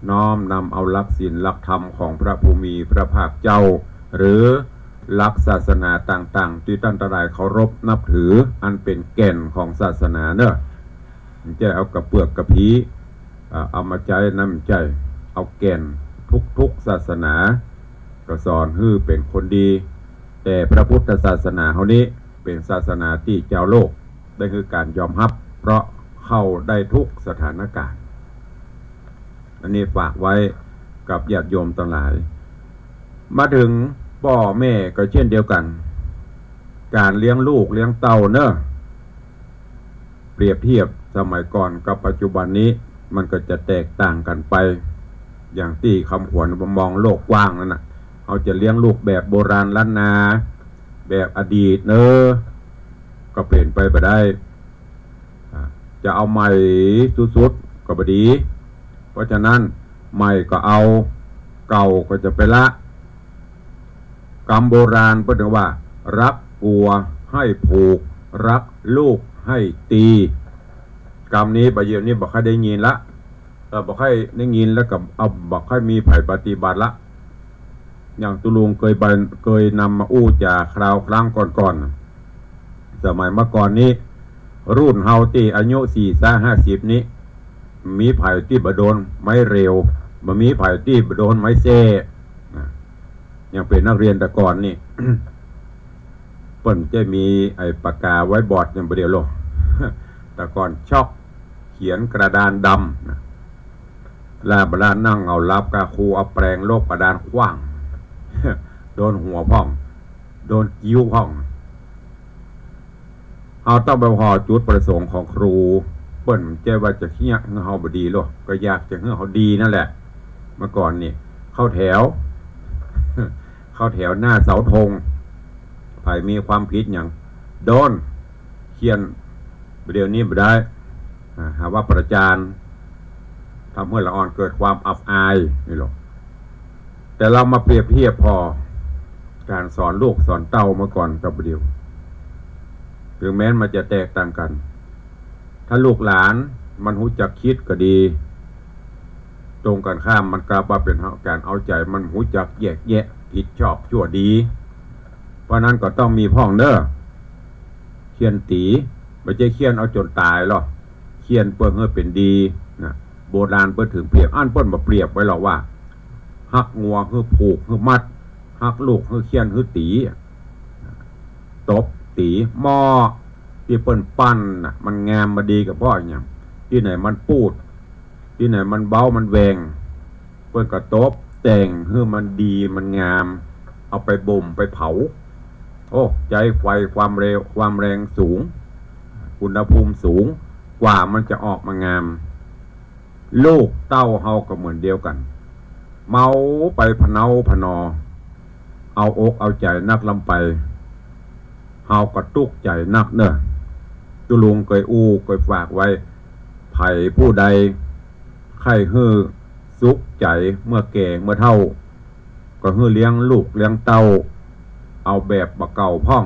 น้อมนำเอาหลักศีลหลักธรรมของพระภูมิพระภาคเจ้าหรือหลักศาสนาต่างๆที่ท่านทั้งหลายเคารพนับถืออันเป็นแก่นของศาสนาเนอะจะเอากระเปลือกกระพีเอามาใจน้ำใจเอาแก่นทุกศาสนาก็สอนให้เป็นคนดีแต่พระพุทธศาสนาเฮานี้เป็นศาสนาที่เจ้าโลกได้คือการยอมรับเพราะเข้าได้ทุกสถานการณ์อันนี้ฝากไว้กับญาติโยมทั้งหลายมาถึงพ่อแม่ก็เช่นเดียวกันการเลี้ยงลูกเลี้ยงเต้าเนอะเปรียบเทียบสมัยก่อนกับปัจจุบันนี้มันก็จะแตกต่างกันไปอย่างที่คำขวัญมองโลกกว้างนั่นนะเอาจะเลี้ยงลูกแบบโบราณล้านนาแบบอดีตเนอะก็เปลี่ยนไปบ่ได้จะเอาใหม่สุดๆก็บ่ดีเพราะฉะนั้นใหม่ก็เอาเก่าก็จะไปละกรรมโบราณพูดถึงว่ารักวัวให้ผูกรักลูกให้ตีกรรมนี้ประเดี๋ยวนี้บอกให้ได้ยินละบอกให้ได้ยินแล้วกับเอาบอกให้มีไผ่ปฏิบัติละอย่างตุลุงเคยนำมาอู้จากคราวครั้งก่อนสมัยเมื่อก่อนนี้รุ่นเฮาที่อายุ40-50นี้มีไผ่ที่บโดนไม้เร็วมามีไผ่ที่บโดนไม้เซ่ยังเป็นนักเรียนแต่ก่อนนี่ เปิ้นจะมีไอ้ปากกาไว้บอร์ดอย่างเดียวโลก แต่ก่อนช็อกเขียนกระดานดำลาบลานั่งเอารับกาคูเอาแปรงโลกกระดานขว้าง โดนหัวพ่องโดนกิ้วพ่องเอาต้องไปพอจุดประสงค์ของครูเปิ้นเจ้าว่าจะเฮี้ยเฮาบ่ดีโลกก็อยากจะเฮือเขาดีนั่นแหละเมื่อก่อนนี่เข้าแถว เข้าแถวหน้าเสาธงไผมีความผิดอย่างโดนเขียนเดี๋ยวนี้บ่ได้หาว่าประจานทำให้ละอ่อนเกิดความอับอายนี่หรอกแต่เรามาเปรียบเทียบพอการสอนลูกสอนเต้าเมื่อก่อนกับเดียวถึงแม้มันจะแตกต่างกันถ้าลูกหลานมันหูจักคิดก็ดีตรงกันข้ามมันกลับมาเป็นการเอาใจมันหูจักแยกแยะผิดชอบชั่วดีเพราะนั้นก็ต้องมีพ่องเด้อเขียนตีไม่ใช่เขียนเอาจนตายหรอกเขียนเพื่อให้เป็นดีนะโบราณเพื่อถึงเปรียบเปิ้นมาเปรียบไว้หรอกว่าหักงัวคือผูกคือมัดหักลูกคือเขียนคือตีตบตีหม้อที่เปิ้นปั้นน่ะมันงามมาดีกับพ่ออย่างที่ไหนมันปูดที่ไหนมันเบ้ามันแหวงเปิ้นก็ตบแต่งให้มันดีมันงามเอาไปบ่มไปเผาโอ้ใจไฟความเร็วความแรงสูงอุณหภูมิสูงกว่ามันจะออกมางามลูกเต้าเฮาก็เหมือนเดียวกันเมาไปพเนาพนอเอาอกเอาใจนักลำไปเฮาก็ตุกใจนักเนอะตุลุงเคยเคยฝากไว้ไผ่ผู้ใดใครฮื้อสุขใจเมื่อแก่เมื่อเฒ่าก็ฮื้อเลี้ยงลูกเลี้ยงเต้าเอาแบบบะเก่าพ่อง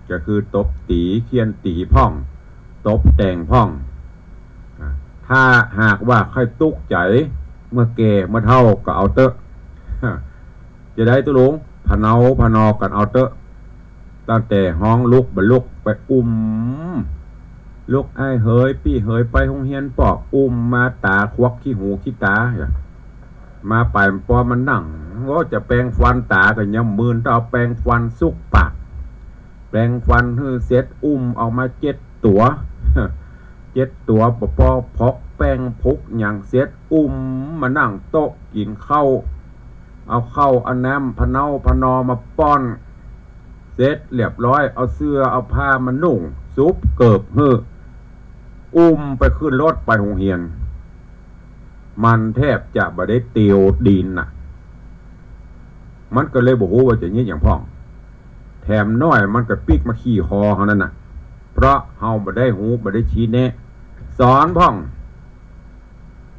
ก็คือตบตีเคียนตีพ่องตบแต่งพ่องถ้าหากว่าใครตุกใจเมื่อแก่เมื่อเฒ่าก็เอาเตอะ จะได้ตุลุงพเนาพนอกันเอาเตอะตั้งแต่ห้องลุกบรรลุกไปลุกไอ้เฮยพี่เฮยไปห้องเฮียนปอกมาตาควักขี้หูขี้ตามาไปพอมันนั่งก็จะแปรงฟันตากันยังมืนต้องเอาแปรงฟันสุกปาก แปลงฟันฮือเสร็จเอามา7 ตัว 7 ตัวปอพอกแป้งพุกอย่างเสร็จมานั่งโต๊ะกินข้าวเอาข้าวเอาน้ำพนอมาป้อนเสร็จเรียบร้อยเอาเสื้อเอาผ้ามานุ่งซุปเกิบฮือไปขึ้นรถไปโรงเรียนมันแทบจะบ่ได้เตียวดินน่ะมันก็เลยบอกว่าจะงี้อย่างพ่องแถมน้อยมันก็ปิกมาขี่คอเขานั่นน่ะเพราะเฮาบ่ได้หูบ่ได้ชี้แนะสอนพ่อง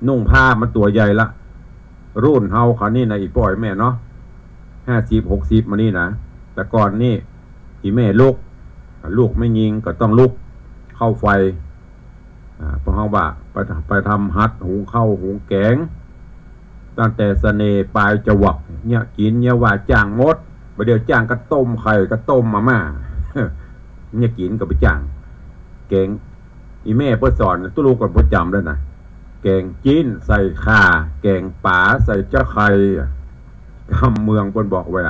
นุ่งผ้ามันตัวใหญ่ละรุ่นเฮาเขานี่นะอีป่อยแม่เนาะ50-60มานี่นะแต่ก่อนนี่อีแม่ลูกไม่ยิงก็ต้องลุกเข้าไฟเพราะเฮาว่าไปทำฮัดหุงข้าวหุงแกงตั้งแต่เสน่ห์ปลายจวักเนี่ยกินเนี่ยว่าจ้างมดไปเดี๋ยวจ้างกระต้มไข่กระต้มมาม่า เนี่ยกินก็ไปจ้างแกงอีแม่เพิ่นสอนตู้ลูกก่อนเพิ่นจำแล้วนะแกงจีนใส่ข่าแกงป่าใส่เจ้าไข่คำเมืองเพิ่นบอกไว้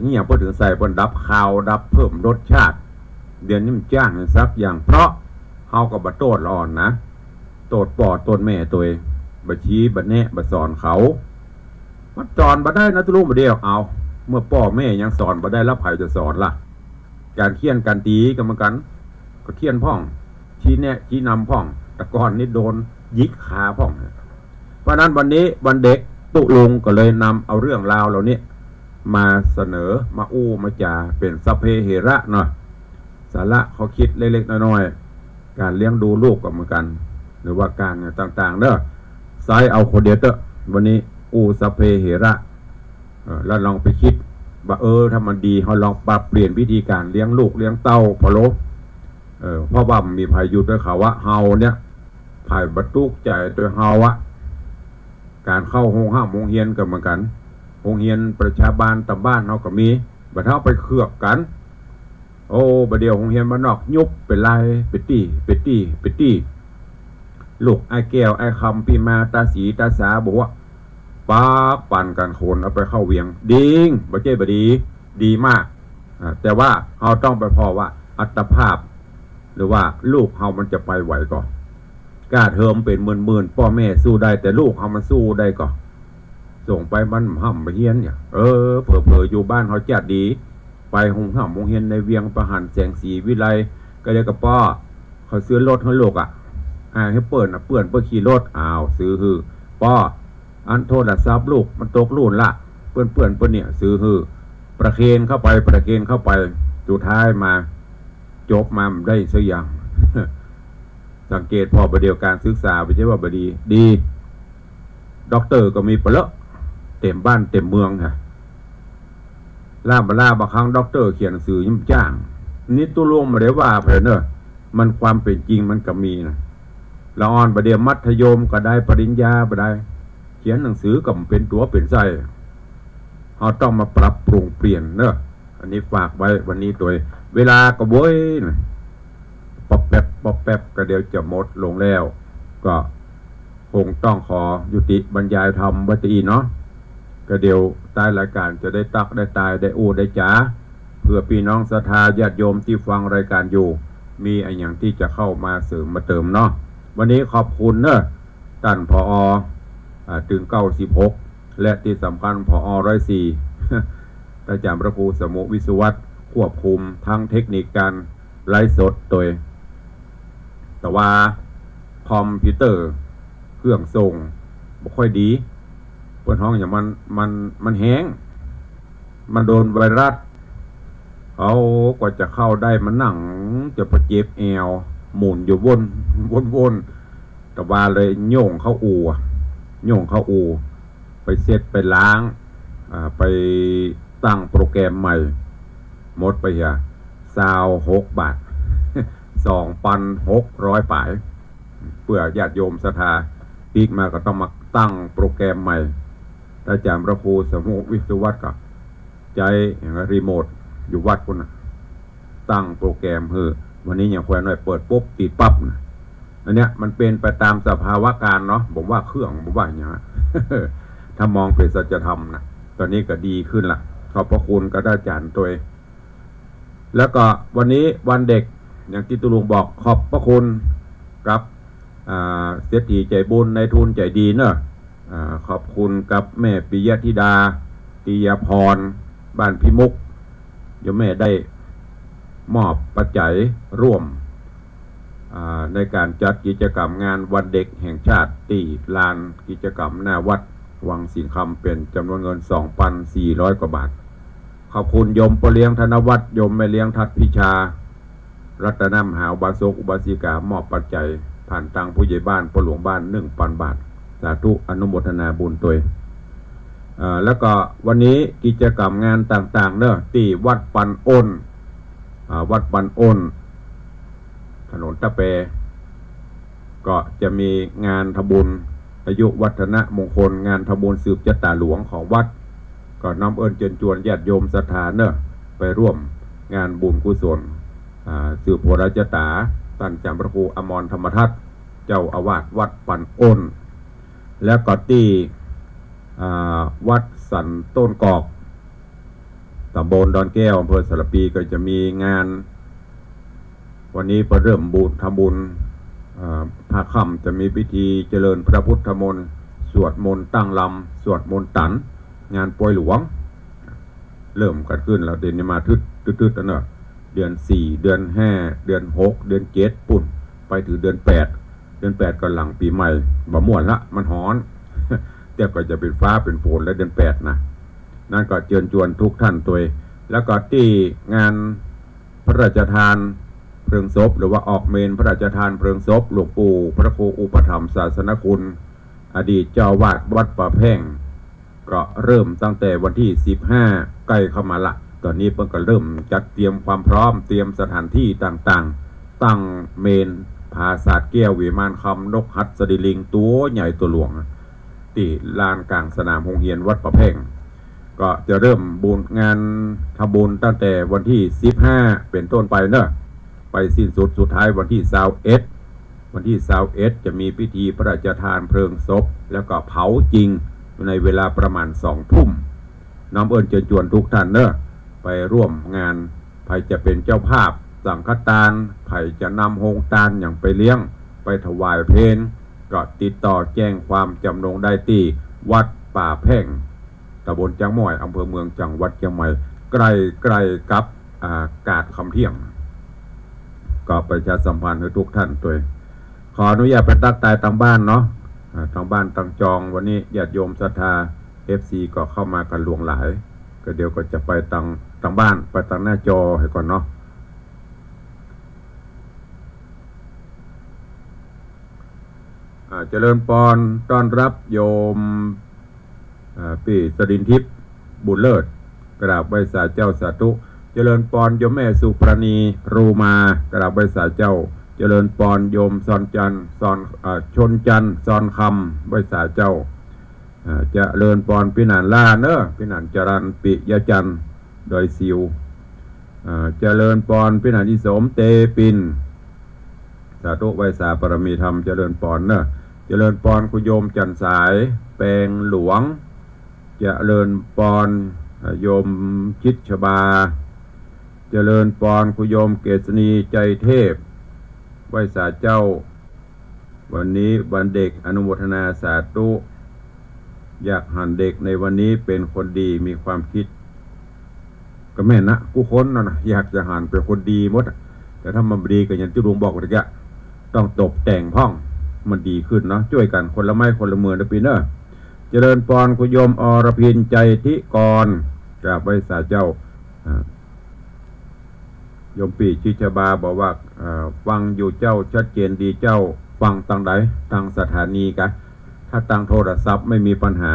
นี่อย่างเพิ่นถึงใส่เพิ่นดับข้าวดับเพิ่มรสชาติเดี๋ยวนี้มันจ้างให้ซักอย่างเพราะเฮาก็บ่โตดอ่อนนะโตดปอดโตดแม่ตัวเองบ่ชี้บ่แนะบ่สอนเขามันสอนบ่ได้นะตู้ลูกบ่เดียวเอาเมื่อพ่อแม่ยังสอนบ่ได้แล้วไผจะสอนล่ะการเคี่ยนการตีก็เหมือนกันก็เคี่ยนพ่องชี้แนะชี้นำพ่องแต่ก่อนนี่โดนยิกขาพ่องเพราะนั้นวันนี้วันเด็กตุลุงก็เลยนำเอาเรื่องราวเหล่านี้มาเสนอมามาจาเป็นสัพเพเหระเนาะสาระเขาคิดเล็กๆน้อยๆการเลี้ยงดูลูกก็เหมือนกันหรือว่าการต่างๆเด้อไซเอาคนเดียวเตอะวันนี้สัพเพเหระแล้วลองไปคิดว่าถ้ามันดีเราลองปรับเปลี่ยนวิธีการเลี้ยงลูกเลี้ยงเต้าพะโลเพราะว่ามีภัยยุทธ์ด้วยเขาว่าเฮาเนี่ยภัยบรรทุกใจด้วยเฮาอะการเข้าโรงห้ามโรงเรียนก็เหมือนกันโรงเรียนประชาบาลตำบ้านเฮาก็มีบัดเฮาไปเคลือบกันบัดเดียวโรงเรียนบ้านนอกยุบเป็นลายเป็นตี้ลูกไอ้แก้วไอ้คำปีมาตาสีตาสาบอกว่าปากปั่นกันโคนเอาไปเข้าเวียงดิ้งบ่เจ้บ่ดีมากแต่ว่าเฮาต้องไปพอว่าอัตภาพหรือว่าลูกเฮามันจะไปไหวก่อนกล้าเทอมเป็นหมื่นพ่อแม่สู้ได้แต่ลูกเฮามันสู้ได้ก่อนส่งไปมันห่ำไปเฮียนเนี่ยเผลออยู่บ้านเฮาจัดดีไปหงห่ำโรงเรียนในเวียงประหันแสงสีวิไลก็เลยกับป้อเขาซื้อรถให้ลูกให้เปิดเปื่อนเพื่อขี่รถซื้อฮือป้ออันโทษทรัพย์ลูกมันตกรุ่นละเปื่อนเนี่ยซื้อฮือประเคนเข้าไปสุดท้ายมาจบมาได้สักอย่าง สังเกตพอประเดียวการศึกษาไปใช่ว่าบดีด็อกเตอร์ก็มีเปละเต็มบ้านเต็มเมืองค่ะล่าบางครั้งด็อกเตอร์เขียนหนังสือยิ้มจ้างนี่ตัวรวมมาได้ว่าเพลเนอร์มันความเป็นจริงมันก็มีนะละอ่อนประเดี๋ยวมัธยมก็ได้ปริญญาก็ได้เขียนหนังสือก็เป็นตัวเป็นไส้เราต้องมาปรับปรุงเปลี่ยนเนอะอันนี้ฝากไว้วันนี้ตัวเวลาก็โว้ยปอบแป๊บก็เดี๋ยวจะหมดลงแล้วก็คงต้องขอยุติบรรยายธรรมวัตถีเนาะก็เดี๋ยวใต้รายการจะได้ตักได้ตายได้ได้จ๋าเพื่อพี่น้องศรัทธาญาติโยมที่ฟังรายการอยู่มีอะไรอย่างที่จะเข้ามาเสริมมาเติมเนาะวันนี้ขอบคุณเนอะท่านผอ.ถึง96และที่สำคัญผอ.104อาจารย์พระครูสมุวิศวัตรควบคุมทั้งเทคนิคการไลฟ์สดโดยแต่ว่าคอมพิวเตอร์เครื่องส่งบ่ค่อยดีเปิดห้องอย่างมันแห้งมันโดนไวรัสเขากว่าจะเข้าได้มันหนังจะประเจ็บแอวหมุนอยู่วนแต่ว่าเลยโย่งเข้าอู่ไปเซตไปล้างไปตั้งโปรแกรมใหม่หมดไป26 บาท 2,600 ป่ายเพื่อญาติโยมศรัทธาปีกมาก็ต้องมาตั้งโปรแกรมใหม่อาจารย์พระครูสมุวิศวัตรก็ใจอย่างรีโมทอยู่วัดคนตั้งโปรแกรมวันนี้อย่างแควนหน่อยเปิดปุ๊บติดปั๊บนะอันเนี้ยมันเป็นไปตามสภาวะการเนาะผมว่าเครื่องผมว่าอย่างเงี้ย ถ้ามองเป็นสัจธรรมนะตอนนี้ก็ดีขึ้นละขอบพระคุณก็ได้อาจารย์ตัว แล้วก็วันนี้วันเด็กอย่างที่ตุลุงบอกขอบพระคุณกับเศรษฐีใจบุญในทุนใจดีเนอะขอบคุณกับแม่ปิยธิดาติยพรบ้านพิมุกโยมแม่ได้มอบปัจจัยร่วมในการจัดกิจกรรมงานวันเด็กแห่งชาติที่ลานกิจกรรมหน้าวัดวังสิงห์คำเป็นจำนวนเงิน 2,400 กว่าบาทขอบคุณโยมปเลี้ยงธนวัฒน์โยมแม่เลี้ยงทัดพิชารัตนมหาอุบาสกอุบาสิกามอบปัจจัยผ่านทางผู้ใหญ่บ้านปหลวงบ้าน 1,000 บาทสาธุอนุโมทนาบุญตัวแล้วก็วันนี้กิจกรรมงานต่างๆเนอะที่วัดปันอ้นวัดปันอ้นถนนตะเปก็จะมีงานทำบุญอายุวัฒนมงคลงานทำบุญสืบชะตาหลวงของวัดก็นำเอิญเชิญชวนญาติโยมศรัทธาเนอะไปร่วมงานบุญกุศลสืบโพธิชะตาท่านจำพระครูอมรธรรมทัตเจ้าอาวาสวัดปันอ้นและก็ที่วัดสันต้นกอกตำบลดอนแก้วอำเภอสระปีก็จะมีงานวันนี้เริ่มบุญทำบุญภาคค่ำจะมีพิธีเจริญพระพุทธมนต์สวดมนต์ตั้งลำสวดมนต์ตันงานป่วยหลวงเริ่มกันขึ้นแล้วเดือนนี้มาทึดๆเนอะเดือน4เดือน5เดือน6เดือน7ปุ่นไปถึงเดือน8ก็หลังปีใหม่บ่ม่วนละมันฮ้อนแต่ก็จะเป็นฟ้าเป็นฝนและเดือน8นะนั่นก็เชิญชวนทุกท่านตัวแล้วก็ที่งานพระราชทานเพลิงศพหรือว่าออกเมนพระราชทานเพลิงศพหลวงปู่พระครูอุปถัมภ์ศาสนคุณอดีตเจ้าวาดวัดป่าแพ่งก็เริ่มตั้งแต่วันที่15ใกล้เข้ามาละตอนนี้เพิ่งก็เริ่มจัดเตรียมความพร้อมเตรียมสถานที่ต่างๆตั้งเมนผาศาสตร์แก้ววิมานคำนกหัดสดิลิงตัวใหญ่ตัวหลวงที่ลานกลางสนามโรงเรียนวัดป่าแพ่งก็จะเริ่มบุญงานทำบุญตั้งแต่วันที่15เป็นต้นไปเนอะไปสิ้นสุดท้ายวันที่21วันที่21จะมีพิธีพระราชทานเพลิงศพแล้วก็เผาจริงในเวลาประมาณ2 ทุ่มน้ำเอิญเชิญชวนทุกท่านเนอะไปร่วมงานใครจะเป็นเจ้าภาพสังฆทานใครจะนำโฮงทานอย่างไปเลี้ยงไปถวายเพลก็ติดต่อแจ้งความจำนงได้ที่วัดป่าแพ่งตำบลจังม่อยอำเภอเมืองจังหวัดเชียงใหม่ใกล้กับกาดคำเที่ยงก็ประชาสัมพันธ์ให้ทุกท่านตัวขออนุญาตไปตักตายทางบ้านเนาะทางบ้านทางจองวันนี้ญาติโยมศรัทธา FC ก็เข้ามากันหลวงหลายก็เดี๋ยวก็จะไปทางบ้านไปทางหน้าจอให้ก่อนเนาะเจริญปอนต้อนรับโยมปีสดินทิพย์บุญเลิศกราบไหว้สาเจ้าสาธุเจริญปอนโยมแม่สุปรณีรูมากราบไหว้สาเจ้าเจริญปอนโยมซอนจันซอนชนจันซอนคำไหว้สาเจ้าเจริญปอนพินานล่าเนอะพินานจรันปิยจันโดยซิวเจริญปอนพินานอิสมเตปินสาธุไหว้สาปรมีธรรมเจริญปอนเนอะเจริญปอนคุณโยมจันสายแปลงหลวงเจริญปอนโยมชิดชบาเจริญปอนคุณโยมเกษณีใจเทพไหว้สาเจ้าวันนี้วันเด็กอนุโมทนาสาธุอยากหันเด็กในวันนี้เป็นคนดีมีความคิดก็แม่นะกูค้นนะอยากจะหันเป็นคนดีหมดแต่ถ้ามันดีก็อย่างที่ลุงบอกเมื่อกี้ต้องตกแต่งห้องมันดีขึ้นเนาะช่วยกันคนละไม้คนละมือนะพี่เนอะเจริญปอนคุณโยมอรพินใจทิกรกราบไหว้สาเจ้าโยมปีชิชบาบอกว่าฟังอยู่เจ้าชัดเจนดีเจ้าฟังทางใดทางสถานีกะถ้าทางโทรศัพท์ไม่มีปัญหา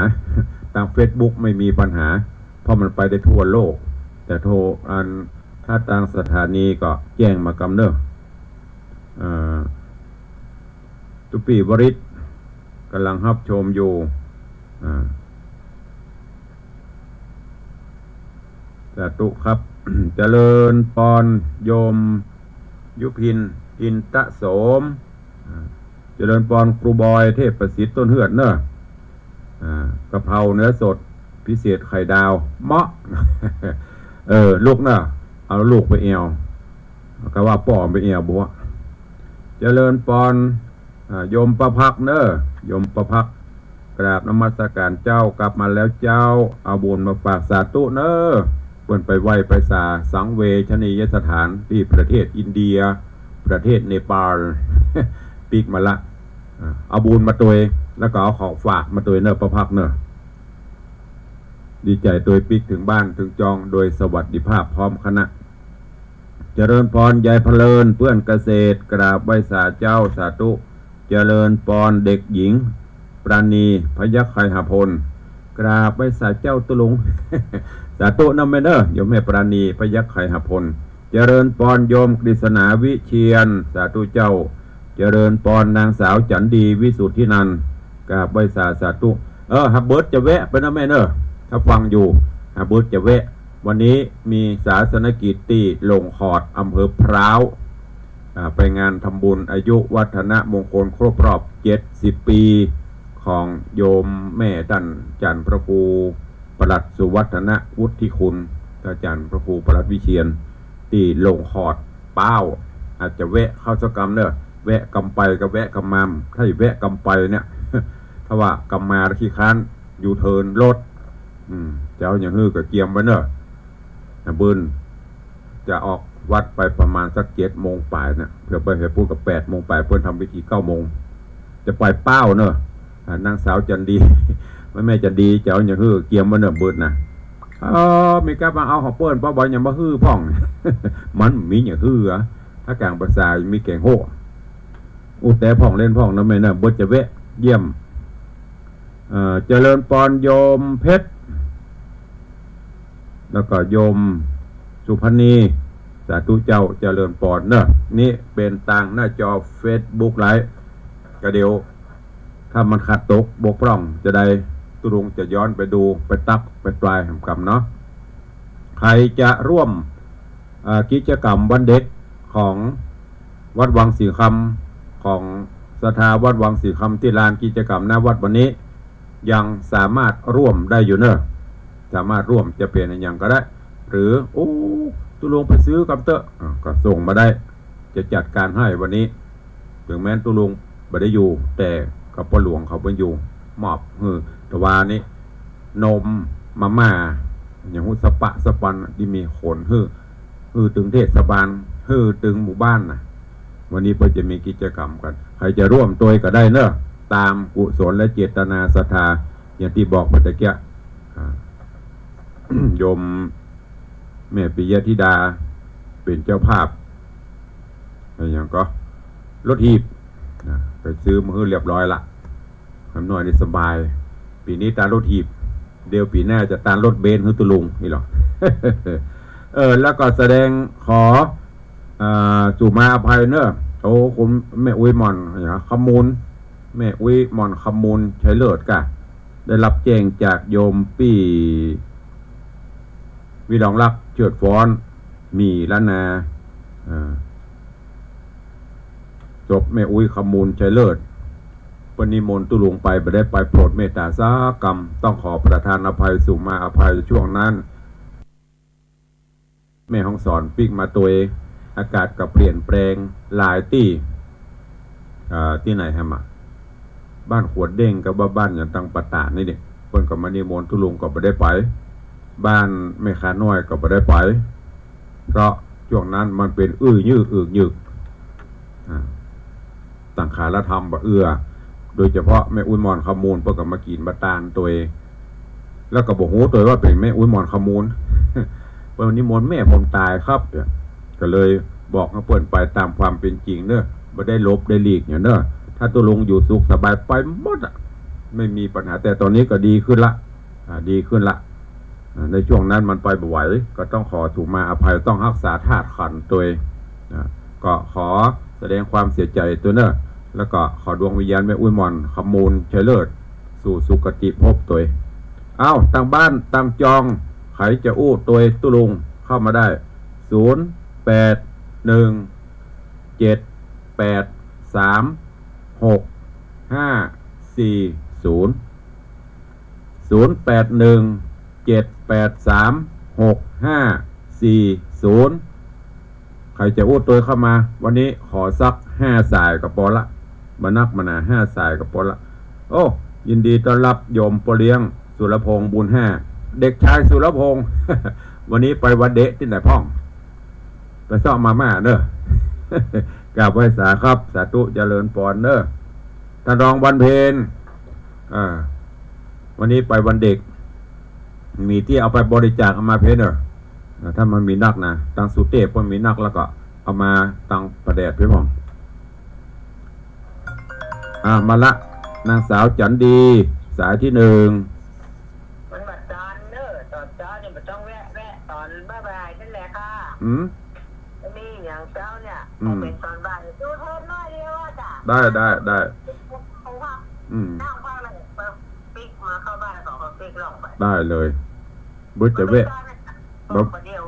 ทาง Facebook ไม่มีปัญหาเพราะมันไปได้ทั่วโลกแต่ถ้าทางสถานีก็แจ้งมากำเนิดตุปีวริศกำลังรับชมอยู่สาธุครับ เจริญปอนโยมยุพินอินตะโสมเจริญปอนครูบอยเทพประสิทธิ์ต้นเหือดเนอะกะเพราเนื้อสดพิเศษไข่ดาวเมาะ ลูกเนอะ เอาลูกไปเอวก็ว่าป่อไปเอวบัวเจริญปอนโยมประพักเนอโยมประพักกราบนมัสการเจ้ากลับมาแล้วเจ้าเอาบุญมาฝากสาธุเนอเปิ้นไปไหว้ไปสาสังเวชนียสถานที่ประเทศอินเดียประเทศเนปาล ปีกมาละเอาบุญมาตัวแล้วก็เอาของฝากมาตัวเนอประพักเนอดีใจตัวปีกถึงบ้านถึงจองโดยสวัสดิภาพพร้อมคณะเจริญพรยายเพลินเพื่อนเกษตรกราบไหว้สาเจ้าสาธุเจริญพรเด็กหญิงปราณีพยัคฆ์ไคหพลกราบไหว้สาเจ้าตุลุง สาธุนำเมเนอโยมแม่ปราณีพยัคฆ์ไคหพลเจริญพรโยมกฤษณาวิเชียนสาธุเจ้าเจริญพรนางสาวจันดีวิสุทธินันท์กราบไหว้สาธุฮับเบิร์ตจะแวะไปนะแม่เนอถ้าฟังอยู่ฮับเบิร์ตจะแวะวันนี้มีศาสนกิจที่ลงขอดอำเภอพร้าวไปงานทำบุญอายุวัฒนมงคลครบรอบ70 ปีของโยมแม่ท่านจันทร์พระครูประหลัดสุวัฒนวุฒิคุณอาจารย์พระครูประหลัดวิเชียรที่ลงขอดเป้าอาจจะแวะเข้าสกรรมเนอะแวะกำไปกับแวะกำมามถ้าแวะกำไปเนี่ย ถ้าว่ากำมาขี้ค้านยูเทิร์นรถเจ้าอย่างฮือกับเกียมไว้เนอะบุญจะออกวัดไปประมาณสัก7 โมงป่ายเนี่ยเพื่อไปพูดกับ8 โมงป่ายเพื่อทำพิธี9 โมงจะไปเป้าเนอะนางสาวจันดีแม่จันดีเจ้าอย่างฮือเกียมไว้เนอะบุญนะมีการมาเอาของเปิ้ลป้าบอยอย่างมาฮือพ่อง มันมีอย่างฮือถ้ากลางภาษามีแกงโห่อุแต่พ่องเล่นพ่องนะแม่เนอะบุญจะแวะเยี่ยมเจริญปอนโยมเพชรแล้วก็โยมสุพณีสาธุเจ้าเจริญปอนเนอะนี่เป็นต่างหน้าจอ Facebook ไลฟ์ก็เดี๋ยวถ้ามันขาดตกบกพร่องจะได้ตุลุงจะย้อนไปดูไปตักไปปลายคำเนาะใครจะร่วมกิจกรรมวันเด็กของวัดวังสีคำของสถาวัดวังสีคำที่ลานกิจกรรมหน้าวัดวันนี้ยังสามารถร่วมได้อยู่เนอะสามารถร่วมจะเป็นอย่างก็ได้หรือตุลุงไปซื้อกำเตอก็ส่งมาได้จะจัดการให้วันนี้ถึงแม้ตุลุงไม่ได้อยู่แต่กับพ่อหลวงเขาเป็นอยู่มอบตะวานี้นมมาม่าอย่างหุสปะสปันที่มีขนตึงเทศบาลตึงหมู่บ้านนะวันนี้เพื่อจะมีกิจกรรมกันใครจะร่วมตัวก็ได้เนอะตามกุศลและเจตนาศรัทธาอย่างที่บอกเมื่อกี้ โยมแม่ปิยธิดาเป็นเจ้าภาพอะไรอย่างก็รถหีบไปซื้อมาให้เรียบร้อยละคำหน่อยนี่สบายปีนี้ตารถหีบเดี๋ยวปีหน้าจะตารถเบนซ์ให้ตุลุงนี่หรอ แล้วก็แสดงขอสู่มาอภัยเนอะคุณแม่อุ้ยหมอนขมูลแม่อุ้ยหมอนขมูลใช้เลิศกะได้รับแจ้งจากโยมปี้วิดองรักเฉิดฟ้อนมีล้านนาจบแม่อุ้ยขมูลใช้เลิศวันนี้มนตุลุงไปได้ไปโปรดเมตตาสากรรมต้องขอประทานอภัยสู่มาอภัยช่วงนั้นแม่ห้องสอนปิ๊กมาตัวเองอากาศก็เปลี่ยนแปลงหลายที่ไหนฮะมาบ้านขวดเด้งกับบ้านอย่างตังปะตานี่เด็กเพิ่นกับมานิมนต์ตุลุงก็ไม่ได้ไปบ้านแม่ขาน้อยก็ไม่ได้ไปเพราะช่วงนั้นมันเป็นยึกต่างขาละธรรมบะโดยเฉพาะแม่อุ้ยมอนขมูลเพิ่นกับมากินบะตานตัวเองแล้วก็บอกโหตัวว่าเป็นแม่อุ้ยมอนขมูล เพิ่นนิมนต์แม่ผมตายครับก็เลยบอกให้เพิ่นไปตามความเป็นจริงเนอะไม่ได้ลบได้หลีกอย่างเนอะถ้าตัวลงอยู่สุขสบายไปหมดไม่มีปัญหาแต่ตอนนี้ก็ดีขึ้นละในช่วงนั้นมันไปบ่ไหวก็ต้องขอถูกมาอภัยต้องรักษาธาตุขันตัวเองก็ขอแสดงความเสียใจตัวเนอะแล้วก็ขอดวงวิญญาณแม่อุ้ยมอนขมูลเฉลิศสู่สุคติภพตัวตั้งบ้านตั้งจองใครจะอู้ตัวตุลุงเข้ามาได้0817836540 0817836540 0ใครจะอู้ตัวเข้ามาวันนี้ขอสัก5 สายกับปอละมานักมานา5 สายกับปอละโอ้ยินดีต้อนรับโยมปอเลี้ยงสุรพงษ์บุญ5เด็กชายสุรพงษ์ วันนี้ไปวัดเดะที่ไหนพ่องไปซ่อมมาม่าเนอะ กราบไหว้สาครับสาธุเจริญปอนเนอะท่านรองวันเพนวันนี้ไปวันเด็กมีที่เอาไปบริจาคเอามาเพนเนอะถ้ามันมีนักนะตังสุเทพก็มีนักแล้วก็เอามาตังประแดดเพื่อนผมมาละนางสาวจันดีสายที่1มันบัดจานเนอะตอนเช้าเนี่ยมันต้องแวะตอนบ่ายนั่นแหละค่ะนี่อย่างเช้าเนี่ยเป็นตอนบ่ายดูเทนน้อยเดียวจ้ะได้เขาว่านั่งฟังเลยปิ๊กมาเข้าบ้านของเขาปิ๊กลงไปได้เลยบุจะแวะเดียว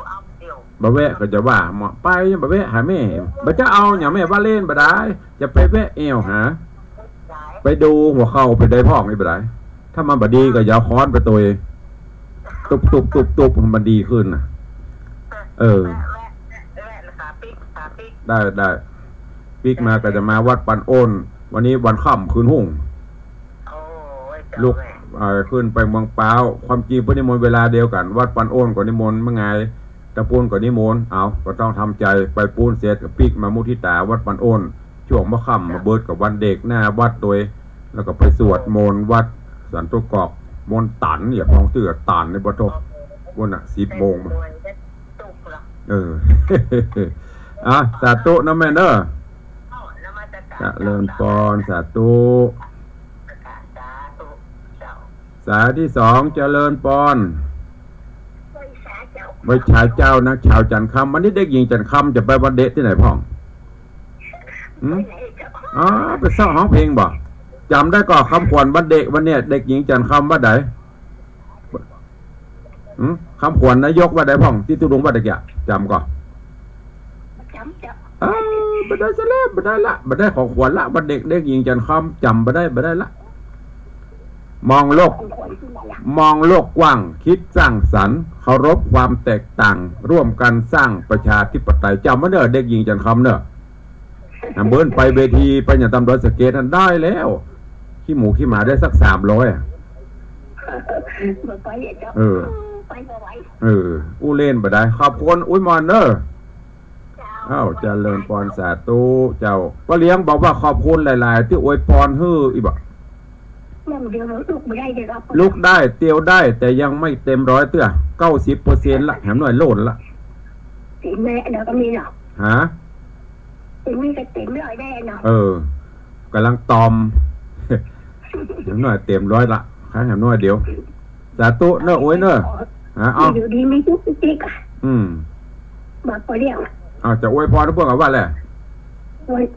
บ่แวะก็จะว่าหมอไปบ่แวะหาแม่บ่จะเอาอย่างแม่ว่าเล่นบ่ได้จะไปแวะเอวหาไปดูหัวเข่าไปได้พ่องนี่บ่ได้ถ้ามันบ่ดีก็อย่าค้อนไปตัวตุบมันดีขึ้นน่ะแวะขาปิ๊กได้ปิ๊กมาก็จะมาวัดปันโอนวันนี้วันค่ำคืนหุ่งลูกขึ้นไปเมืองเปล่าความจริงพระนิมนต์เวลาเดียวกันวัดปันโอนก็นิมนต์เมื่อไงตะปูนก็นิมนต์ก็ต้องทำใจไปปูนเสร็จกับปิ๊กมามุทิตาวัดปันโอนช่วงมะค่ำมาเบิดกับวันเด็กหน้าวัดโดยแล้วก็ไปสวดมนต์วัดสันตุกอกมนต์ตันอย่าพองเตือตันในบัตรวัน10 โมงสาธุนะแม่เนอะเริ่มปอนสาธุสายที่2เจริญปอนไว้ชายเจ้านะชาวจันทร์คำวันนี้เด็กหญิงจันทร์คำจะไปวัดเดะที่ไหนพ่องไปซ้อมร้องเพลงบ่จำได้ก็คำขวัญวันเด็กวันเนี้ยเด็กหญิงจันทร์คำว่าไหนคำขวัญนายกว่าไหนพ่องที่ตุลุงว่าไหนแกจำก่อนบัดได้ซะแล้วบัดได้ละบัดได้ของขวัญละบัดเด็กหญิงจันทร์คำจำบัดได้ละมองโลกกว้างคิดสร้างสรรค์เคารพความแตกต่างร่วมกันสร้างประชาธิปไตยจำมาเนอะเด็กหญิงจันทร์คำเนอะเบิ้ลไปเวทีไปอย่างตำรวจสเกตนั้นได้แล้วขี้หมูขี้หมาได้สัก300อู้เล่นบ่ได้ขอบคุณอุ้ยมอนเนอะเจริญพรสาธุเจ้าว่าเลี้ยงบอกว่าขอบคุณหลายๆที่อวยพรฮื้ออีบ่ลุกได้เตียวได้แต่ยังไม่เต็ม100เตื้อ 90% ละแถมหน่อยโหล่นละสิแม่เดี๋ยวก็มีหรอกมีก็เต็ม100ได้เนาะกำลังตอมแถมหน่อยเต็ม100ละแถมหน่อยเดียวสาธุเนอะโอ้ยเนอะอยู่ดีมีทุกติ๊กบอกไปเรียกจะอวยพรทุกพวกกับว่าแหละ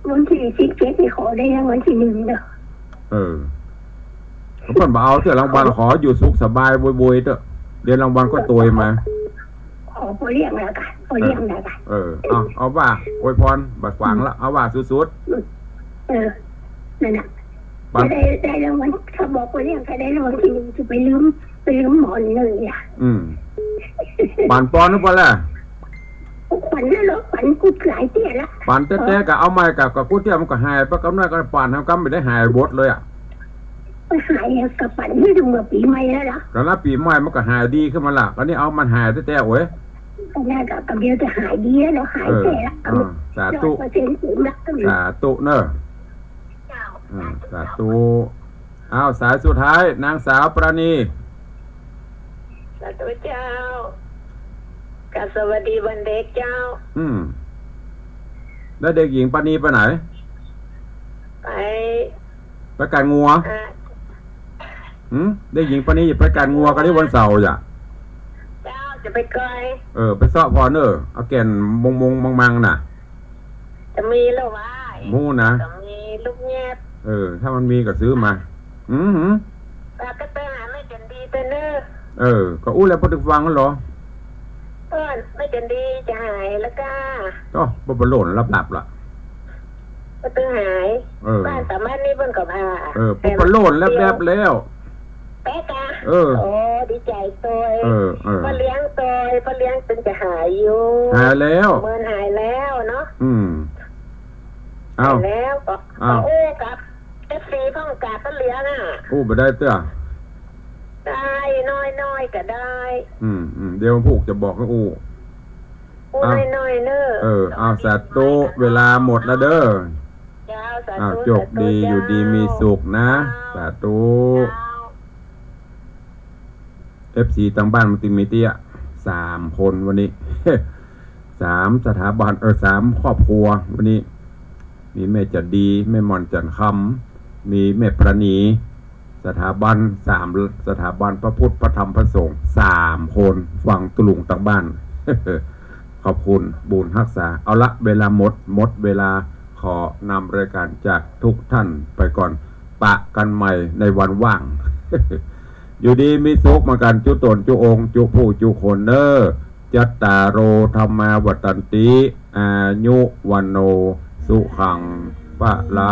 วันที่17นี่ขอได้ยังวันที่1เด้อทุกคนบอกเอาเถอะรางวัลขออยู่สุขสบายบวยๆเถอะเดี๋ยวรางวัลก็ตัวมาขอไปเรียกแล้วกันไปเรียกแล้วกันเอาว่าอวยพรบัดขวางละเอาว่าสุดนั่นน่ะได้รางวัลเขาบอกไปเรียกใครได้รางวัลที่1จะไปลืมหมอนเลยปานปอนนึกว่าแหละปันแล้วปันกูหลายเตี้ยละปันแต่ก็เอาไม้กับกูเตี้ยมันก็หายปะกำนัดก็ปันทำกำไม่ได้หายบดเลยหายกับปันที่ดูเมื่อปีใหม่แล้วล่ะแล้วปีใหม่มันก็หายดีขึ้นมาละตอนนี้เอามันหายแต่โอ้ยน่ากับเดียวจะหายดีแล้วหายแต่ละสาธุสาธุเนอะสาธุสายสุดท้ายนางสาวปราณีสาธุเจ้ากับสวัสดีวันเด็กเจ้าแล้วเด็กหญิงปานีไปไหนไปการงัวเด็กหญิงปานีไปการงัวกันที่วันเสาร์เจ้าจะไปไกลไปเสาะพอเนอะเอาแก่นมังน่ะจะมีแล้ววะมูนะจะมีลูกแง่ถ้ามันมีก็ซื้อมาก็ไปหาไม่จันดีไปเนอะก็อู้แล้วพอดึกฟังกันหรอไม่จันดีจะหายแล้วก็บ่หล่นหลับละก็ต้องหายบ้านสามารถนี่เพิ่นกับพาบ่หล่นแลบๆแล้วแป๊ก โอ้ดีใจตัว พ่อเลี้ยงเป็นจะหายอยู่ หายแล้วเมินหายแล้วเนาะเอาแล้วก็โอ้กับFCพ่องกาพ่อเลี้ยงบ่ได้เต้อได้น้อยก็ได้เดี๋ยวผูกจะบอกให้น้อยเนอเอาสาธุเวลาหมดแล้วเด้อจบดีอยู่ดีมีสุขนะสาธุ FC ตั้งบ้านมัลติมีเดีย3 คนวันนี้ 3 สถาบัน3 ครอบครัววันนี้มีแม่จันดีแม่มอนจันคำมีแม่ประณีสถาบัน3 สถาบันพระพุทธพระธรรมพระสงฆ์3 คนฝั่งตุลุงตั้งบ้าน ขอบคุณบุญรักษาเอาละเวลาหมดเวลาขอนำรายการจากทุกท่านไปก่อนปะกันใหม่ในวันว่าง อยู่ดีมีสุขมากันจุตนจุองจุผู้จุคนเนอจัตตาโรธรรมาวัตันติอายุวันโนสุขังปะลา